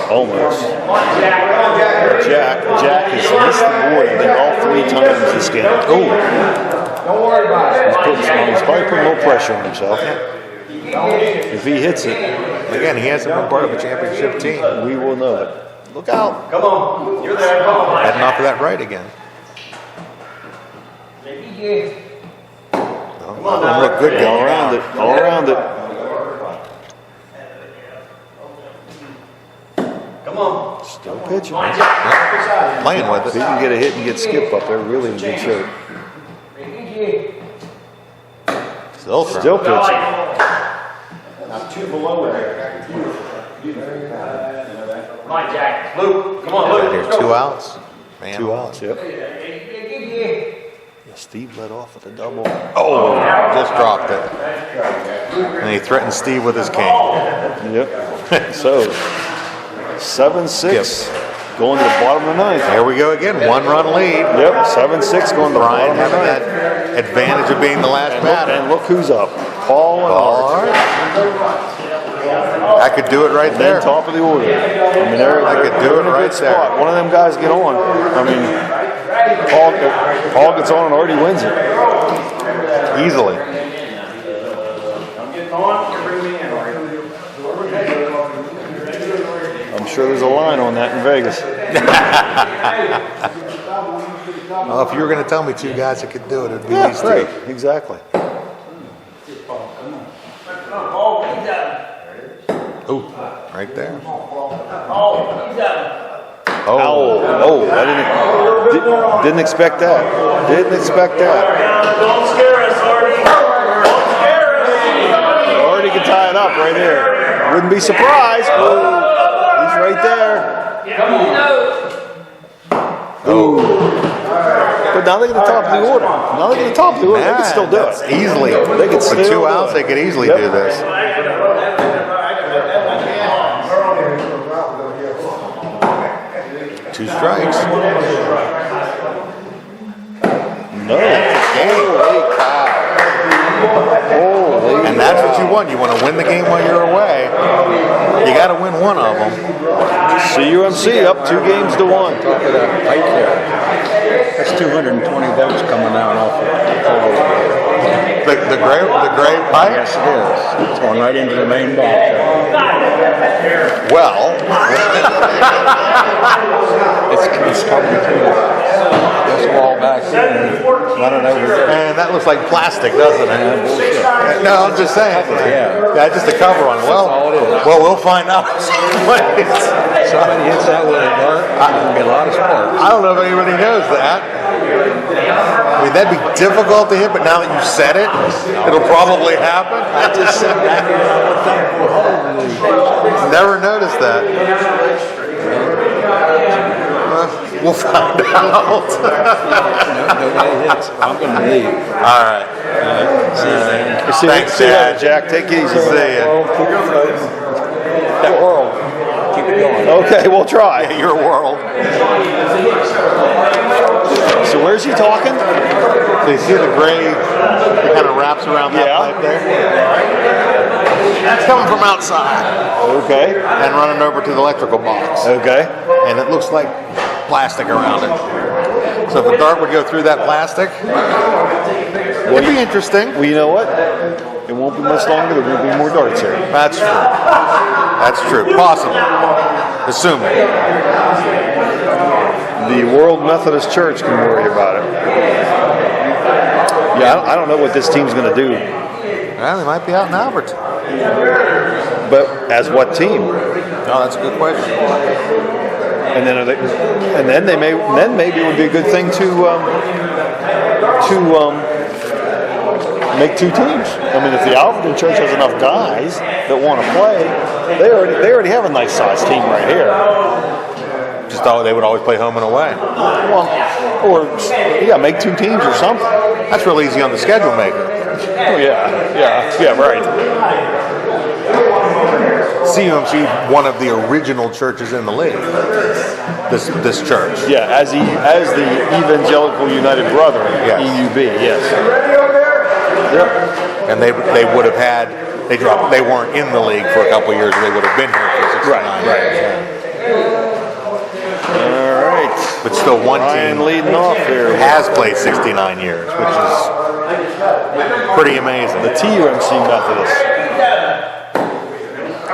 Almost. Come on, Jack. Jack has missed the board, I think, all 3 times this game. Don't worry about it. He's probably putting a little pressure on himself. If he hits it, Again, he hasn't been part of a championship team. we will know it. Look out. Come on. You're there. Come on. Heading off to that right again. Come on now. Look good All going around it. All around it. Come on. Still pitching. Playing with If he it. can get a hit and get Skip up there, really in good shape. Still Still pitching. Now 2 below there. Come on, Jack. Luke. Come on, Luke. Here's 2 outs. Man. 2 outs, yep. Yeah, Steve led off with a double. Oh, just dropped it. And he threatened Steve with his cane. Yep. So, 7-6 going to the bottom of the ninth. There we go again. 1-run lead. Yep, 7-6 going to the Bryan bottom of the having that ninth. advantage of being the last batter. And look who's up. Paul and Art. I could do it right And then there. top of the order. I mean, I could do they're it in a right good spot. there. One of them guys get on. I mean, Paul gets on and already wins it. Easily. I'm sure there's a line on that in Vegas. Well, if you were going to tell me 2 guys that could do it, it'd be Yeah, these 2. right. Exactly. Oh, he's up. Ooh, right there. Oh, he's up. Oh, I didn't expect that. Didn't expect that. Don't scare us, Artie. Don't scare us. Already can tie it up right here. Wouldn't be surprised. Oh, he's right there. Oh, But now they're at the top of the order. Now they're at the top of the order. They can still do that's it. easly. They can With still 2 do outs, it. they could easily Yep. do this. 2 strikes. No. Holy cow. Holy And that's what you want. You want to win the game while you're away. You got to win one of them. CUMC up 2-1. That's 220 votes coming out off of The the gray pipe? Yes, it is. It's going right into the main box. Well, It's coming between this wall back here and running over there. man, that looks like plastic, doesn't it? No, I'm just saying. Yeah. That's just a cover on it. Well, all it is. well, we'll find out. Somebody hits that with a dart, there's going to be a lot of sparks. I don't know if anybody knows that. I mean, that'd be difficult to hit, but now that you said it, it'll probably happen. I just said that. Never noticed that. We'll find out. Nobody hits. I'm going to leave. All right. Thanks, See you later, Dad. Jack. Take it easy. See ya. That world. Keep it going. Okay, we'll try. Your world. So where's he talking? So you see the gray that kind of wraps around that Yeah. pipe there? That's coming from outside Okay. and running over to the electrical box. Okay. And it looks like plastic around it. So if the dart would go through that plastic, it'd be interesting. Well, you know what? It won't be much longer. There will be more darts here. That's true. That's true. Possibly. Assuming. The World Methodist Church can worry about it. Yeah, I don't know what this team's going to do. Well, they might be out in Albert. But as what team? No, that's a good question. And then maybe it would be a good thing to make two teams. I mean, if the Alberton Church has enough guys that want to play, they already have a nice sized team right here. Just thought they would always play home and away. Well, or make two teams or something. That's real easy on the schedule maker. Oh yeah, right. CUMC, one of the original churches in the league. This church. Yeah, as the Evangelical United Brethren, Yes. EUB, yes. Yep. And they would have had they weren't in the league for a couple of years. They would have been here for 69 years. All right. But still, one Bryan team leading off here. has played 69 years, which is pretty amazing. The TUMC Methodist.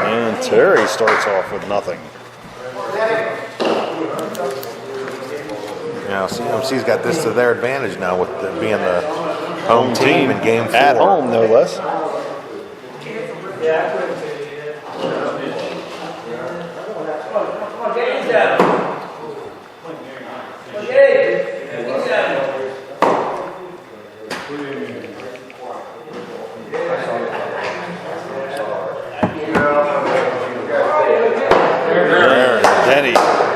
And Terry starts off with nothing. Now, CUMC's got this to their advantage now with being the home team in Game 4. At home, no less.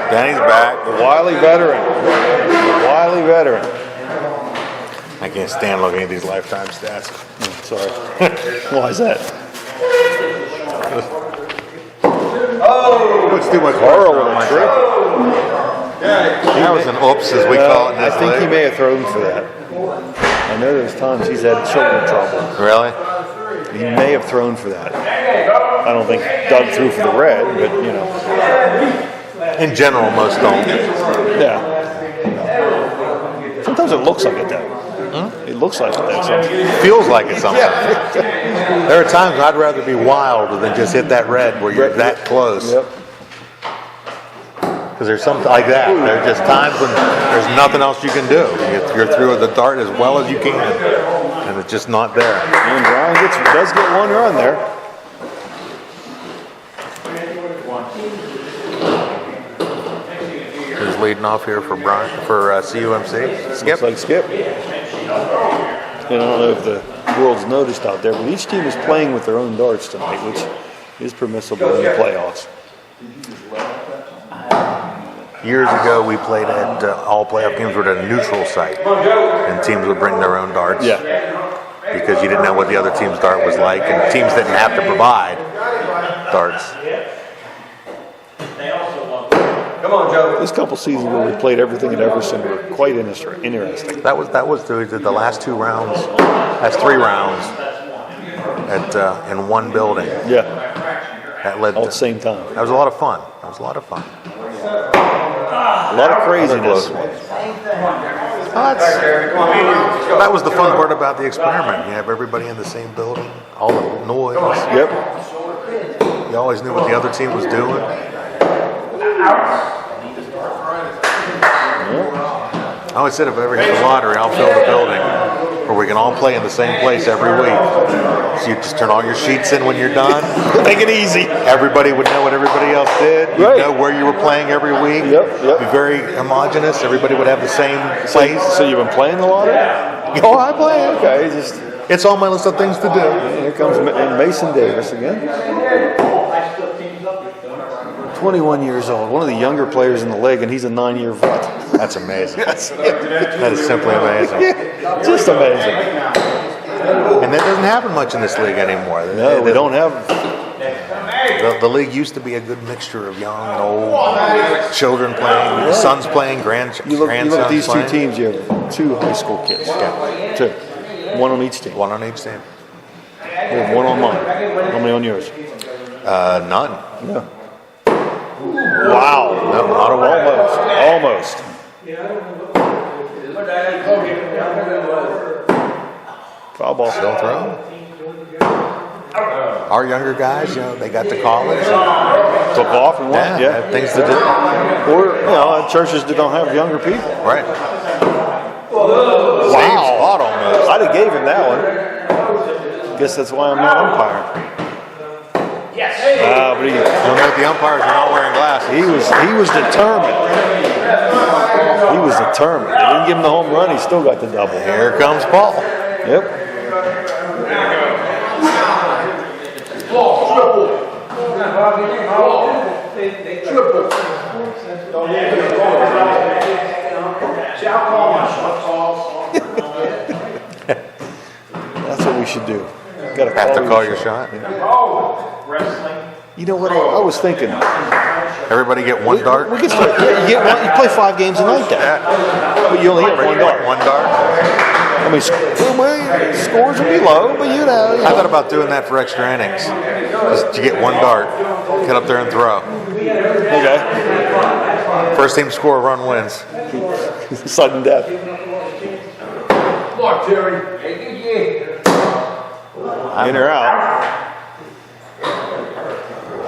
Danny's back. The wily veteran. I can't stand looking at these lifetime stats. Sorry. Why is that? Puts too much Carl pressure with on a my trick. That was an oops, as we call it in I this think he league. may have thrown for that. I know there's times he's had shoulder trouble. Really? He may have thrown for that. I don't think Doug threw for the red, but you know. In general, most don't. Yeah. Sometimes it looks like it though. It looks like it though. Sometimes. Feels like it sometimes. There are times I'd rather be wild than just hit that red where you're that close. Yep. Because there's something like that. There's just times when there's nothing else you can do. You're through with the dart as well as you can, and it's just not there. And Bryan does get one run there. Who's leading off here for CUMC? Skip. Looks like Skip. And I don't know if the world's noticed out there, but each team is playing with their own darts tonight, which is permissible in the playoffs. Years ago, we played at all playoff games were at a neutral site, and teams would bring their own darts. Yeah. Because you didn't know what the other team's dart was like, and teams didn't have to provide darts. Come on, Joe. This couple seasons where we played everything at Everson were quite interesting. That was we did the last 2 rounds. That's 3 rounds at in one building. Yeah. That led All to, at the same time. That was a lot of fun. That was a lot of fun. A lot of craziness. Close ones. That was the fun part about the experiment. You have everybody in the same building, all the noise. Yep. You always knew what the other team was doing. I always said if I ever hit the lottery, I'll fill the building where we can all play in the same place every week. So you just turn all your sheets in when you're done. Make it easy. Everybody would know what everybody else did. You'd Right. know where you were playing every week. Yep. Be very homogenous. Everybody would have the same place. So you've been playing the lottery? Oh, I play. Okay, just It's on my list of things to do. here comes Mason Davis again. 21 years old, one of the younger players in the league, and he's a 9-year vet. That's amazing. That is simply amazing. Just amazing. And that doesn't happen much in this league anymore. No, we don't have. The league used to be a good mixture of young and old, children playing, sons playing, grandsons You look at these two playing. teams. You have 2 high school kids. Yeah. 2, 1 on each team. One on each team. We have 1 on mine. How many on yours? None. Yeah. Wow. No, not a one. Almost. Foul ball. Still throw. Our younger guys, they got to college. And, Took off and went. Yeah. had things to do. Or, churches that don't have younger people. Right. Same spot almost. I'd have gave him that one. Guess that's why I'm not umpiring. But You don't know the umpires are not wearing glasses. he was determined. He was determined. They didn't give him the home run. He still got the double. Here comes Paul. Yep. That's what we should do. Got Have to call your shot. You know what? I was thinking. Everybody get one dart. We could start. You play 5 games a night then. But you only hit one dart. One dart. I mean, scores would be low, but you know. I thought about doing that for extra innings. Just to get one dart, get up there and throw. Okay. First team to score a run wins. Sudden death. Come on, Terry. In or out. I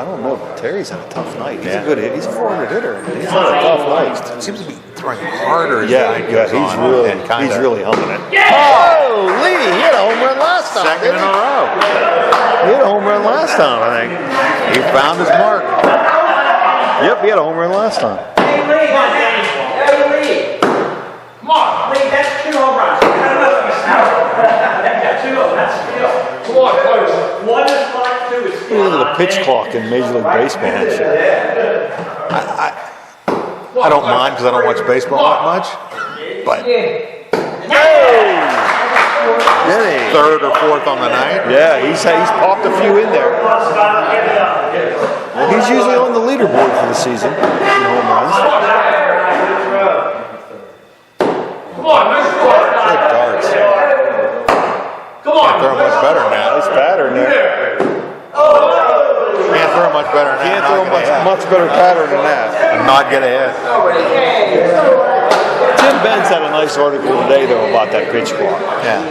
don't know. Terry's had a tough night. He's a good hit. He's a 400 hitter. He's had a tough night. Seems to be throwing harder as the Yeah, night goes he's on, really, and kinda he's really humming it. Oh, Lee, he had a home run last time. second in a row. He had a home run last time, I think. He found his mark. Yep, he had a home run last time. Hey, Lee, Come on. Lee, that's 2 home runs. Cut him up yourself. That's 2 of them. That's skill. Come on, boys. 1 is fine, 2 is skill. Look at the pitch clock in Major League Baseball and shit. I don't mind because I don't watch baseball that much. But third or fourth on the night. Yeah, he's popped a few in there. Well, he's usually on the leaderboard for the season in home runs. Come on, nice ball. Good darts. Come on. Can't throw much better than that. Nice pattern there. Can't throw much better than that. Can't throw much better pattern than that. And not get ahead. Tim Benz had a nice article today, though, about that pitch clock. Yeah.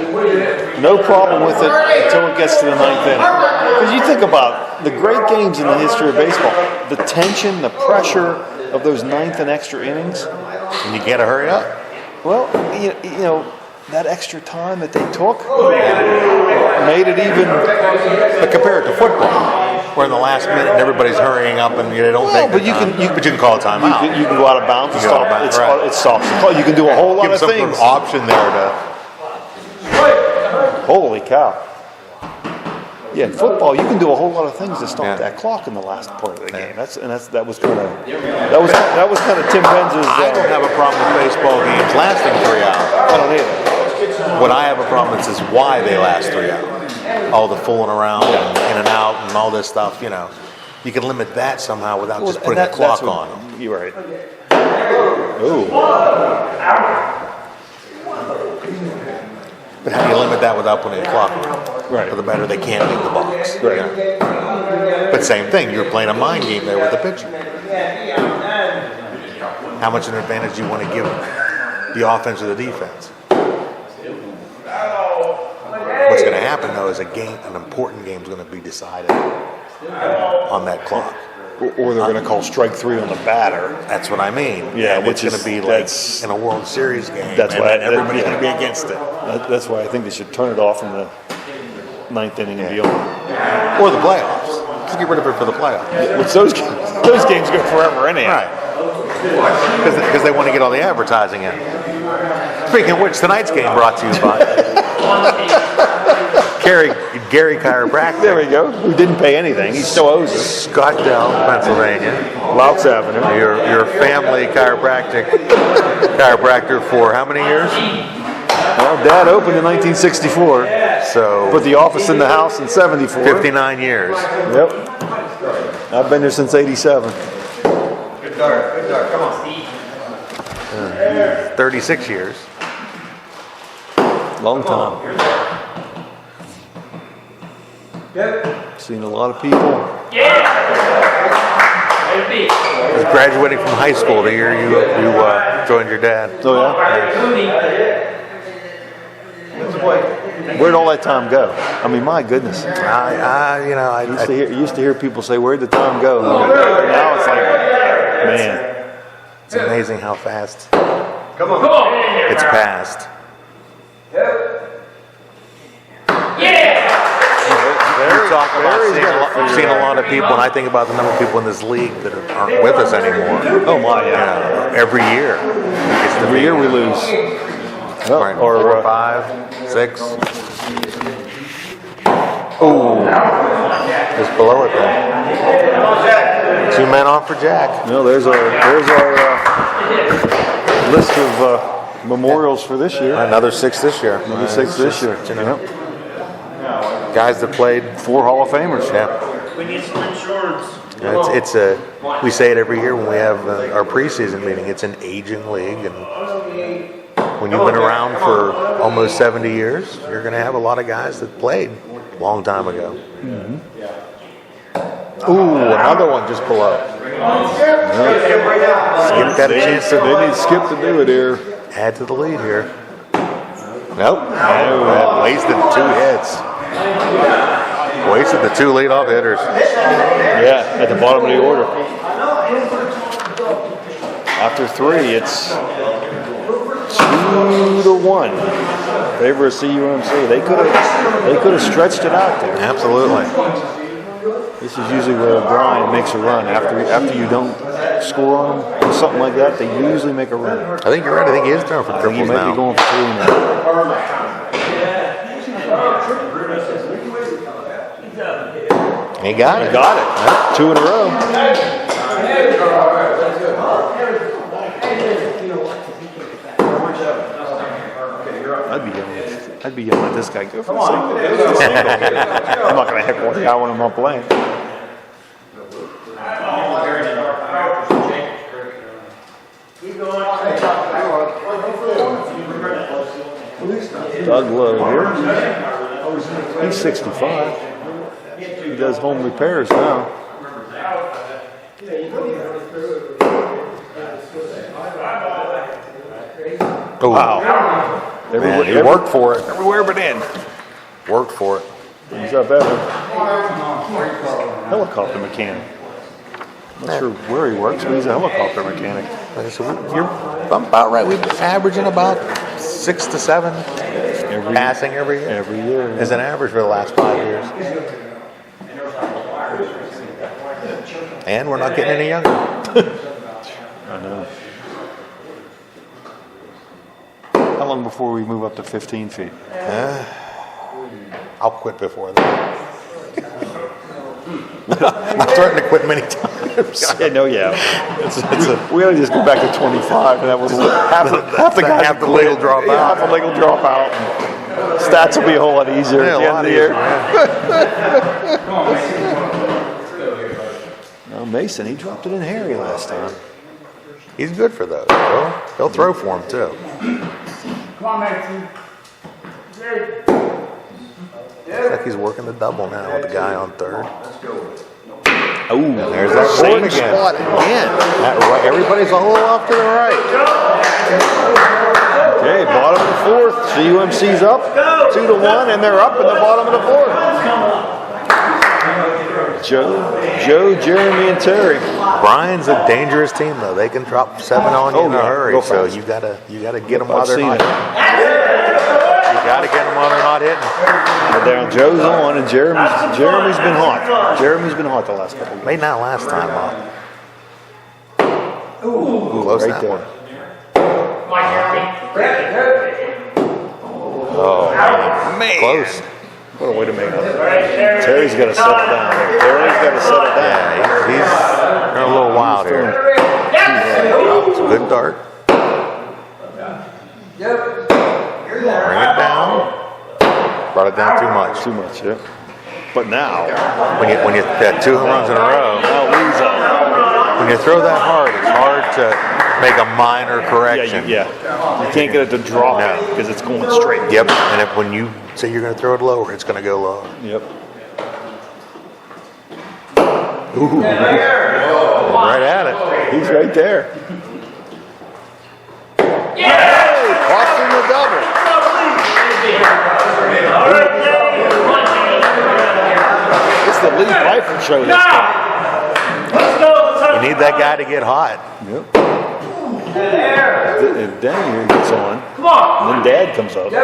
No problem with it until it gets to the 9th inning. Because you think about the great games in the history of baseball, the tension, the pressure of those 9th and extra innings. And you gotta hurry up. Well, you know that extra time that they took made it even. But compare it to football, where in the last minute everybody's hurrying up and they don't Well, take but the you time. can But you can call a timeout. You can go out of bounds and You go out stop. of bounds, right. It stops. You can do a whole lot Give of some sort things. of option there to. Holy cow! Yeah, in football you can do a whole lot of things to stop Yeah. that clock in the last part of the game. That was kind of Tim Benz's. I don't have a problem with baseball games lasting 3 hours. I don't either. What I have a problem with is why they last 3 hours. All the fooling around and in and out and all this stuff. You can limit that somehow without just putting a clock on them. You're right. Ooh. But how do you limit that without putting a clock on them? Right. For the better they can't leave the box. Right. But same thing, you're playing a mind game there with the pitcher. How much an advantage do you want to give them? the offense or the defense. What's going to happen though is an important game is going to be decided on that clock. Or they're going to call strike 3 on the batter. That's what I mean. Yeah, and which it's going is- to be like that's- in a World Series game. That's and why everybody's going to be against it. That's why I think they should turn it off in the 9th inning and beyond. Or the playoffs. Just get rid of it for the playoffs. Which those games go forever anyhow. Right. Because they want to get all the advertising in. Speaking of which, tonight's game brought to you by Gary Chiropractic. There we go. Who didn't pay anything. He still owes us. Scottdale, Pennsylvania. Louts Avenue. Your family chiropractor for how many years? Well, Dad opened in 1964. So Put the office in the house in 74. 59 years. Yep. I've been there since 87. Good dart, come on. 36 years. Long time. Seen a lot of people. Was graduating from high school the year you joined your dad. Oh yeah. Where'd all that time go? I mean, my goodness. I Used to hear people say, "Where'd the time go?" Now it's like, man. it's amazing how fast Come on. it's passed. You're talking about seeing a lot of people, and I think about the number of people in this league that aren't with us anymore. Oh my, yeah. Every year. Every year we lose. Right. Or 4, 5, 6. oh, Just below it then. 2 men on for Jack. no, there's our list of memorials for this year. Another 6 this year. Another 6 this year. You know, Yep. guys that played. 4 Hall of Famers. Yeah. We need some insurance. We say it every year when we have our preseason meeting. It's an aging league, and when you've been around for almost 70 years, you're going to have a lot of guys that played a long time ago. Ooh, another one just below. Skip got a chance They to need Skip to do it here. add to the lead here. Nope. No, wasted 2 hits. Wasted the 2 leadoff hitters. Yeah, at the bottom of the order. After 3, it's 2-1. Favor of CUMC. They could have stretched it out there. Absolutely. This is usually where Bryan makes a run after you don't score on them or something like that. They usually make a run. I think you're right. I think he is throwing for I think he triples might be now. going for 3 now. He got it. Got it. 2 in a row. I'd be yelling at this guy. Go for the single. I'm not going to heck one guy when I'm not playing. Doug Lowe here. He's 65. He does home repairs now. Oh, Wow. man, he worked for it. Everywhere but in. Worked for it. He's up better. Helicopter mechanic. Not sure where he works, but he's a helicopter mechanic. Like I said, you're about right. We're averaging about 6 to 7 passing every year. Every year. As an average for the last 5 years. And we're not getting any younger. I know. How long before we move up to 15 feet? I'll quit before that. I'm starting to quit many times. Yeah, no, yeah. We ought to just go back to 25, and that was half the guys half the quit. legal dropout. Yeah, half the legal dropout. Stats will be a whole lot easier Yeah, at a the end lot of the year. No, Mason, he dropped it in Harry last time. He's good for those. He'll throw for him too. Come on, Mason. Looks like he's working the double now with the guy on third. Oh, There's that same again. spot again. Everybody's a little off to the right. Okay, bottom of the fourth. CUMC's up 2-1, and they're up in the bottom of the fourth. Joe, Jeremy, and Terry. Bryan's a dangerous team, though. They can drop 7 on you in a hurry. Go So fast. you gotta get them while I've they're seen not. it. You gotta get them while they're not hitting. But down Joe's on, and Jeremy's been hot. Jeremy's been hot the last couple of Maybe not last time, huh? Ooh, close right that there. one. Oh, man. Close. What a way to make it. Terry's got to settle down here. Terry's got to settle down. Yeah, he's a little wild here. It's a good dart. Bring it down. Brought it down too much. Too much, yeah. But now, When you had 2 home runs in a row, now Lee's up. when you throw that hard, it's hard to make a minor correction. Yeah. You can't get it to drop No. because it's going straight. Yep. And if when you say you're going to throw it lower, it's going to go lower. Yep. Ooh. Right at it. He's right there. Hey, costing the double. It's the Lee Piper show this time. You need that guy to get hot. Yep. If Danny here gets on, Come on. then Dad comes up. In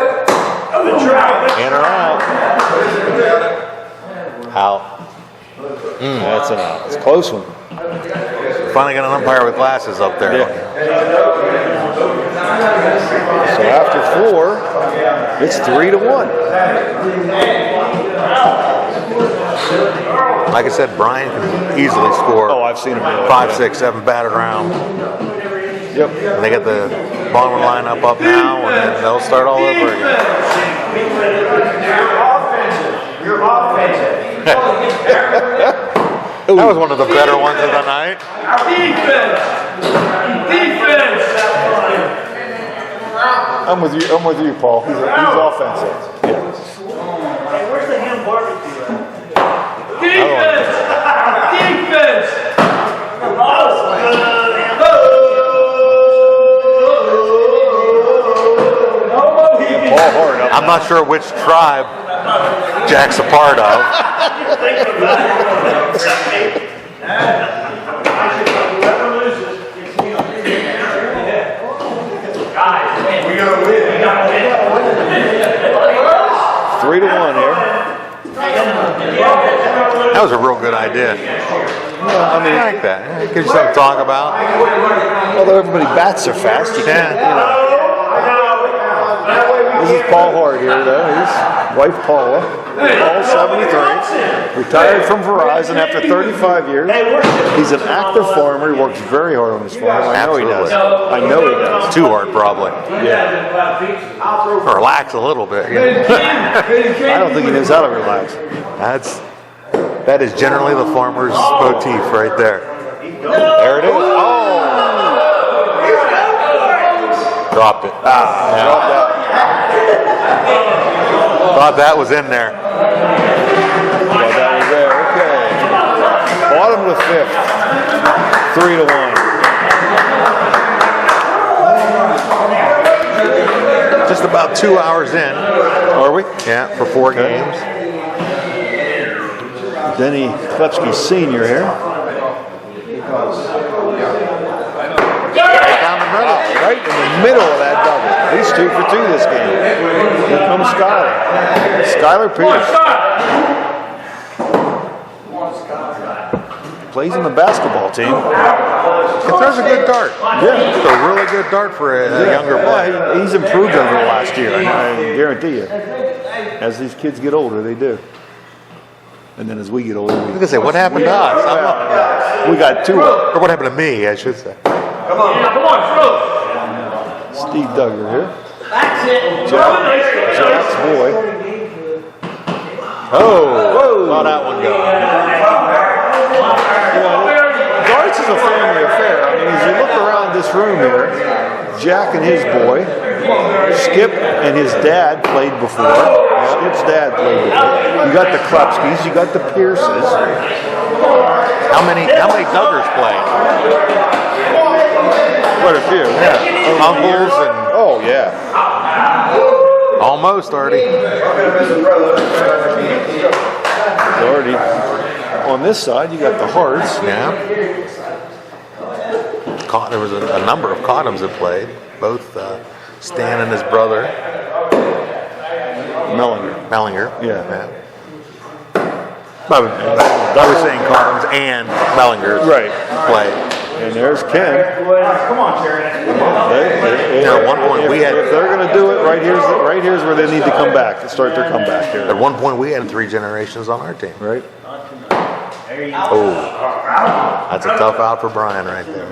or out. Out. That's an out. It's a close one. Finally got an umpire with glasses up there. Yeah. So after 4, it's 3-1. Like I said, Bryan can easily score. Oh, I've seen him do it. 5, 6, 7 batted around. Yep. And they got the bottom lineup up now, and then they'll start all over again. You're offensive. That was one of the better ones of the night. Defense. I'm with you, Paul. He's offensive. Where's the ham barbecue? Defense. Paul hard up. I'm not sure which tribe Jack's a part of. We gotta win. 3-1 here. That was a real good idea. Well, I mean, I like that. It gives you something to talk about. although everybody bats so fast, you can't. This is Paul Hart here, though. His wife Paula. Paul, 73, retired from Verizon after 35 years. He's an active farmer. He works very hard on his farm. I know he does. I know he does. Too hard, probably. Yeah. Or relax a little bit. You know? I don't think he knows how to relax. That is generally the farmer's motif right there. There it is. Oh! Dropped it. Drop that. Thought that was in there. Well, that was there. Okay. Bottom of the 5th. 3-1. Just about 2 hours in. Are we? Yeah, for 4 games. Denny Klepsky Sr. here. Down the middle. Right in the middle of that double. He's 2 for 2 this game. Here comes Skyler. Skyler Pierce. Plays in the basketball team. It throws a good dart. Yeah. It's a really good dart for a younger player. Yeah, he's improved over the last year. I guarantee you. As these kids get older, they do. And then as we get older, I was going to say, what happened to us? we got 2 up. Or what happened to me, I should say. Come on, throw. Steve Duggar here. That's it. Jack's boy. Oh! Saw that one go. Darts is a family affair. I mean, as you look around this room here, Jack and his boy, Skip and his dad played before. Skip's dad played before. You got the Klepskys, you got the Pierces. How many Duggars play? Quite a few. Yeah. Uncles and... Oh, Oh, yeah. Almost, Artie. Already. On this side, you got the Hearts. Yeah. There was a number of Cottoms that played. Both Stan and his brother. Mellinger. Yeah. I was saying Cottoms and Mellinger played. And there's Ken. Come on, Terry. At one point we had. If they're going to do it, right here's where they need to come back and start their comeback here. At one point we had 3 generations on our team. Right. Oh, that's a tough out for Bryan right there.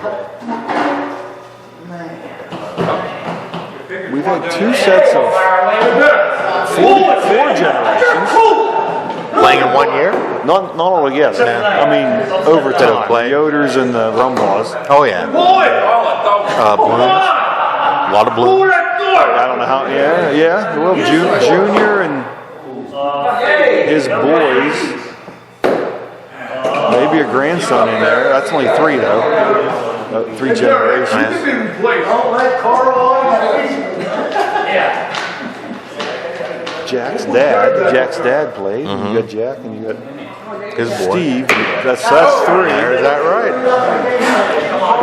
We've had 2 sets of 4 generations. Playing in 1 year? Not all together. I mean, over time. Play. The Yoders and the Rumbaws. Oh yeah. Blooms. A lot of blooms. I don't know how. Yeah. Well, Junior and his boys. Maybe a grandson in there. That's only 3 though. 3 generations. Jack's dad played. You got Jack and you got His boy. Steve. That's 3. There's that right.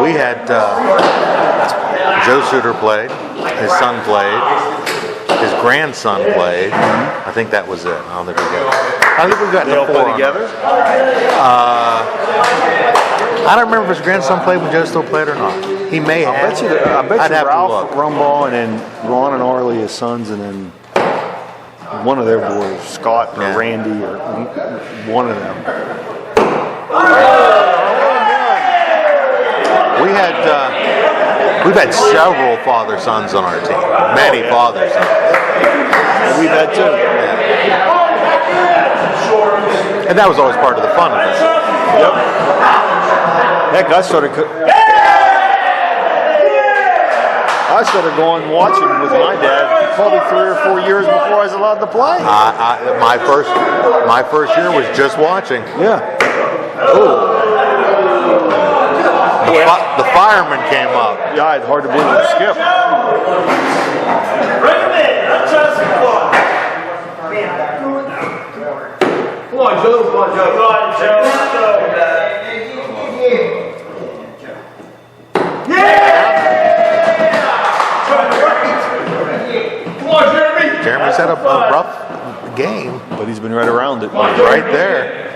We had Joe Suter played. His son played. His grandson played. I think that was it. I don't think we got. They all to 4 play on together. I don't remember if his grandson played when Joe still played or not. He may have. I bet I'd you have to Ralph look. Rumbaugh and then Ron and Arlie, his sons, and then one of their boys, Scott or Randy or one of them. We've had several father-sons on our team. Many father-sons. And we've had 2. And that was always part of the fun of this. Yep. Heck, I started going watching with my dad probably 3 or 4 years before I was allowed to play. My first year was just watching. Yeah. The fireman came up. Yeah, it's hard to believe it. Skip. Come on, Joe. Come on, Joe. Come on, Jeremy. Jeremy's had a rough game. But he's been right around it. Right there.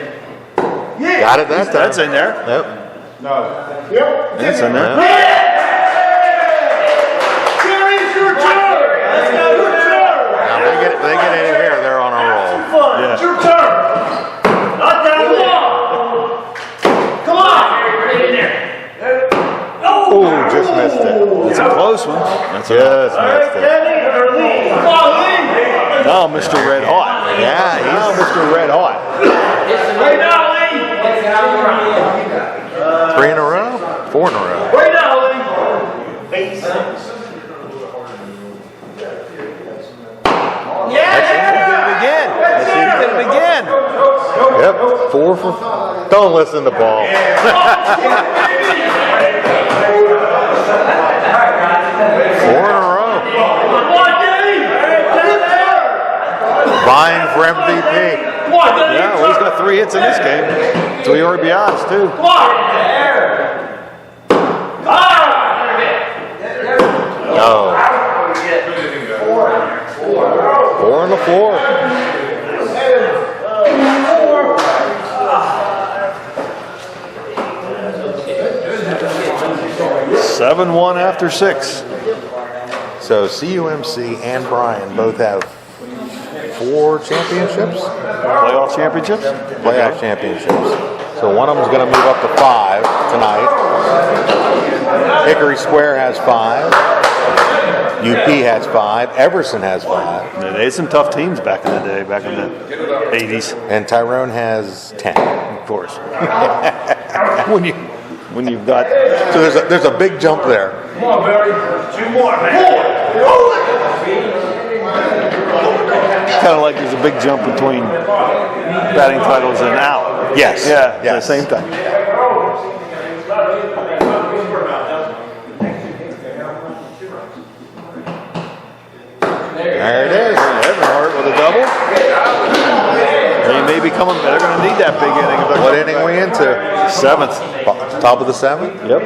Got it that time. That's in there. Yep. That's in there. Jerry, it's your turn. Now they get in here, they're on a roll. Yeah. It's your turn. Not that long. Come on. Get in there. Oh, just missed it. It's a close one. That's Just missed it. Come on, Lee. Now Mr. Red Hot. Yeah, Now Mr. Red Hot. Right now, Lee. 3 in a row? 4 in a row. Right now, Lee. He did it again. He did it again. Yep. 4 for. Don't listen to Paul. 4 in a row. Come on, Danny. Vying for MVP. Come on, Danny. Yeah, well, he's got 3 hits in this game. 3 RBIs too. Come on. No. 4 on the floor. Seven 7-1 after 6. So CUMC and Bryan both have 4 championships? Playoff championships? Playoff championships. So one of them's going to move up to 5 tonight. Hickory Square has 5. UP has 5. Everson has 5. They had some tough teams back in the day, back in the 80s. And Tyrone has 10. Of course. when you've got So there's a big jump there. Come on, Barry. 2 more, man. kind of like there's a big jump between batting titles and out. Yes. Yeah, Yes. the same thing. be coming. They're going to need that big inning. If they're What coming inning back. we into? 7th. Top of the 7th? Yep.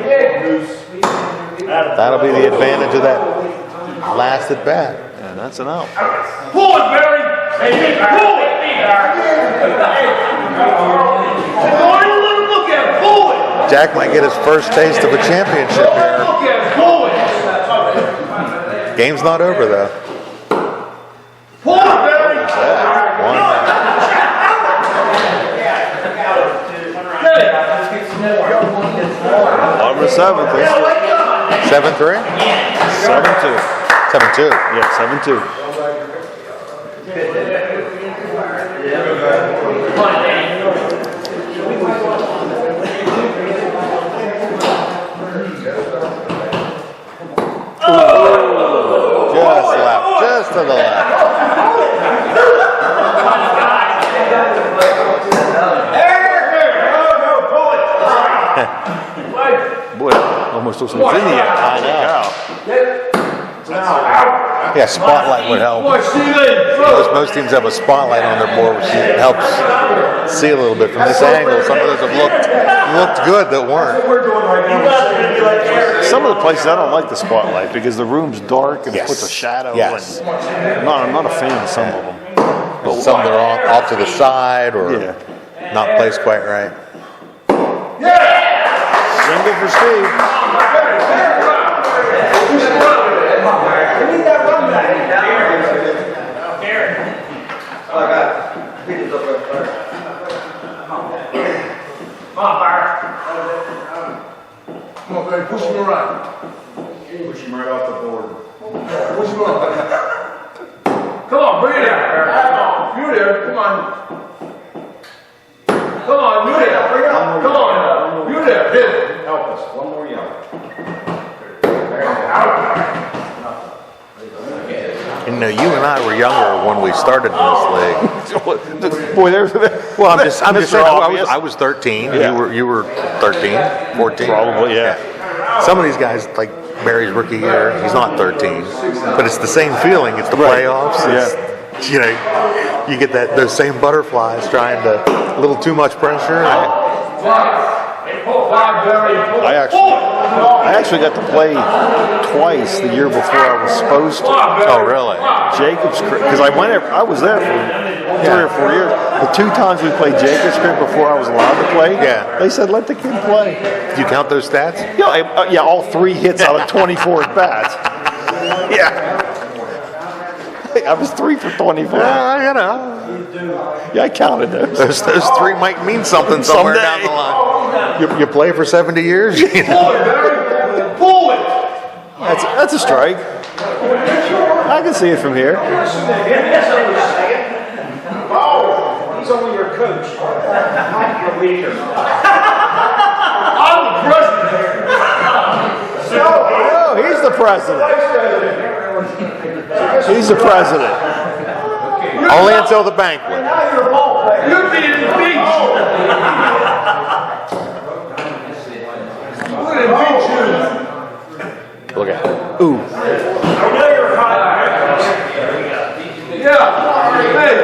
That'll be the advantage of that last at bat. And that's an out. Pull it, Barry! Hey, pull it! Don't even let him look at it. Pull it! Jack might get his first taste of a championship Don't let him here. look at it. Pull it! Game's not over though. Pull it, Barry! One. Get it! Bottom of the 7th. 7-3? 7-2. 7-2. Yeah, 7-2. Just left. Just to the left. Boy, that almost looks like it's in the air. I know. Yeah, spotlight would help. Boy, Steven! Most teams have a spotlight on their board, which helps see a little bit from this angle. Some of those have looked good that weren't. Some of the places I don't like the spotlight because the room's dark and Yes. it puts a shadow. Yes. And I'm not a fan of some of them. But some that are off to the side or Yeah. not placed quite right. Single for Steve. Come on, Barry. Come on, Barry, push him around. Push him right off the board. Push him around. Come on, bring it out, Barry. Come on, you there, come on. Come on, you there. Come on, you there, hit it. Help us. One more yell. You know, you and I were younger when we started in this league. Boy, there's. Well, I'm just Mr. saying, Obvious. I was 13. Yeah. You were 13, 14. Probably, yeah. Some of these guys, like Barry's rookie year, he's not 13, but it's the same feeling. It's the playoffs. It's, you know, you get those same butterflies trying to a little too much pressure. I actually got to play twice the year before I was supposed to. Oh, really? Jacobs Creek, because I was there for 3 or 4 years. The 2 times we played Jacobs Creek before I was allowed to play, they said let the kid play. Do you count those stats? Yeah, all 3 hits out of 24 at bats. Yeah. I was 3 for 24. You know, Yeah, I counted those. those 3 might mean something somewhere down the line. You play for 70 years? You know? Pull it! That's a strike. I can see it from here. Oh, he's only your coach. Not your leader. I'm the president. No, he's the president. He's the president. Only until the banquet. You're being impeached. We're gonna impeach you. Look at it. Ooh. Yeah. Hey,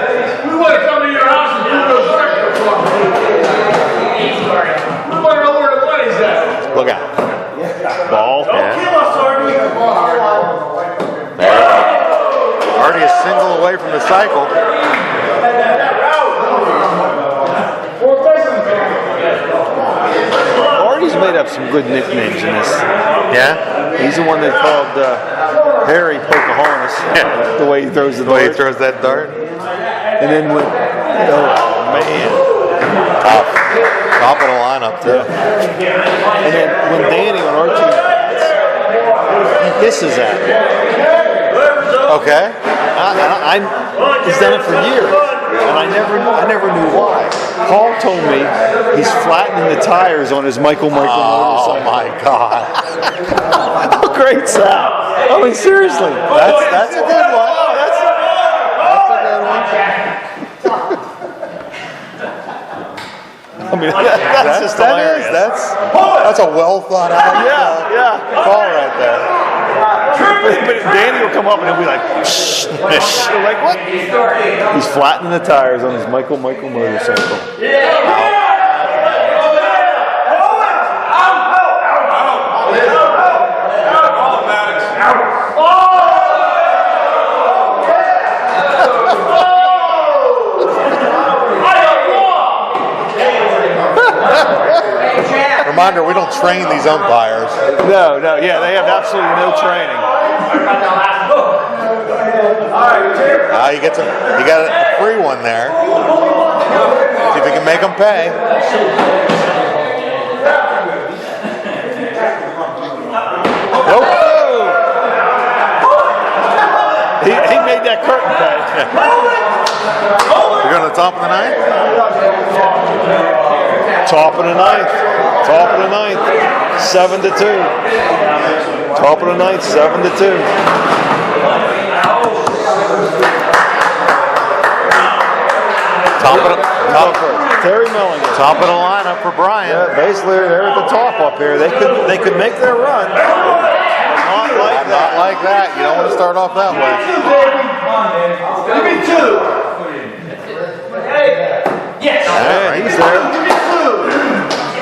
we want to come to your house and do those records. We want to know where the money's at. Look at it. Ball. Yeah. Already a single away from the cycle. Artie's made up some good nicknames in this. Yeah? He's the one that called Harry Pocahontas. The way he throws the The way he dart. throws that dart. And then when, oh man. Top of the lineup, too. And then when Danny on our team bats, he hisses at me. Okay. He's done it for years, and I never knew why. Paul told me he's flattening the tires on his Michael Oh, motorcycle. my God. How great's that? I mean, seriously. That's a good one. That's a good one. I mean, that's just hilarious. That's a well thought out Yeah. call right there. But Danny will come up and he'll be like, shh, shh. We're like, what? He's flattening the tires on his Michael motorcycle. Reminder, we don't train these umpires. No, yeah, they have absolutely no training. You got a free one there. See if you can make them pay. Nope. He made that curtain pay. You're going to the top of the ninth? Top of the ninth. 7-2. Top of the ninth, 7-2. Terry Milligan. Top of the lineup for Bryan. Yeah, basically they're at the top up here. They could make their run. Not like that. You don't want to start off that way. Give me 2. Yes. Yeah, he's there.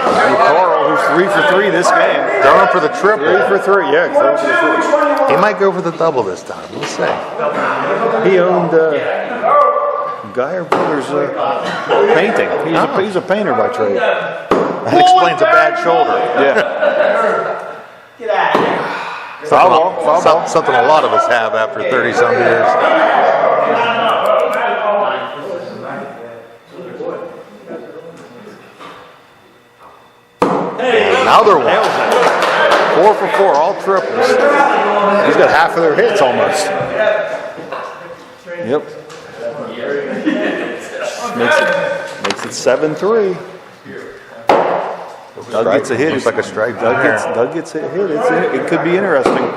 And Carl, who's 3 for 3 this game. Going for the triple. 3 for 3, yeah. Going for the triple. He might go for the double this time. We'll see. He owned Geyer Brothers painting. He's a painter by trade. That explains a bad shoulder. Yeah. Foul ball. Something a lot of us have after 30-some years. Another one. 4 for 4, all triples. He's got half of their hits almost. Yep. Makes it 7-3. Doug gets a hit. Looks like a strike. Doug gets a hit. It could be interesting.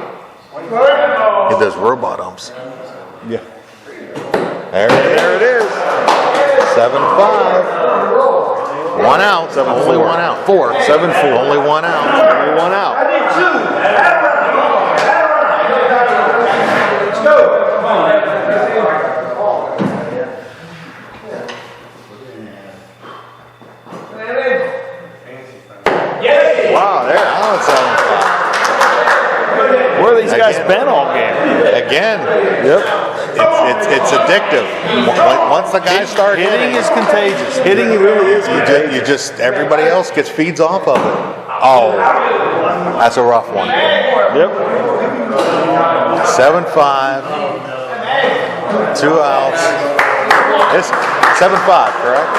Get those robot umps. Yeah. There it is. 7-5. 1 out. 7-4. Only 1 out. 4. 7-4. Only 1 out. Only 1 out. Let's go. Wow, there. Now it's 7-5. Where have these guys been all game? Again. Yep. It's addictive. Once the guys start Hitting is contagious. Hitting really is contagious. you just everybody else feeds off of it. Oh, that's a rough one. Yep. 7-5. 2 outs. This 7-5, correct?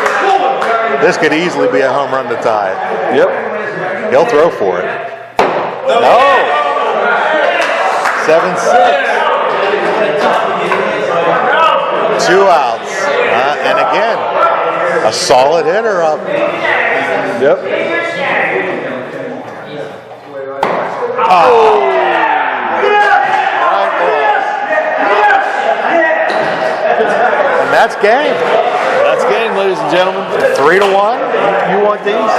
This could easily be a home run to tie it. Yep. He'll throw for it. No. 7-6. 2 outs. And again, a solid hitter up. Yep. And that's game. That's game, ladies and gentlemen. 3-1. You want these?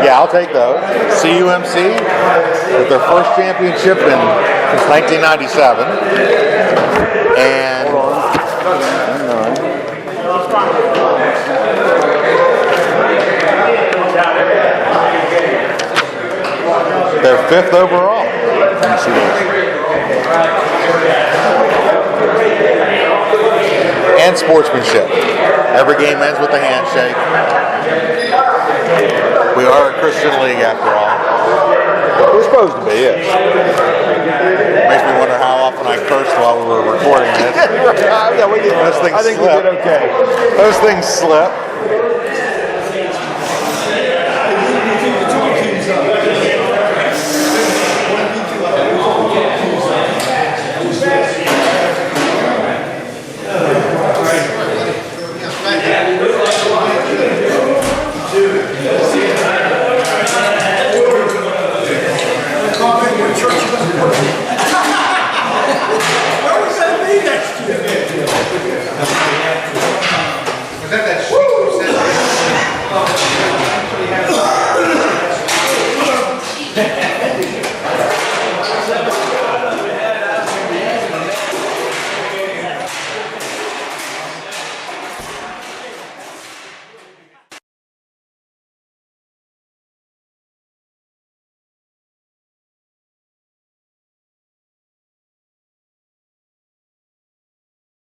Yeah, I'll take those. CUMC with their first championship since 1997. And they're 5th overall. Let me see this. And sportsmanship. Every game ends with a handshake. We are a Christian league after all. We're supposed to be, yes. Makes me wonder how often I cursed while we were recording this. Yeah, we did. Those things I think slip. we did okay. Those things slip.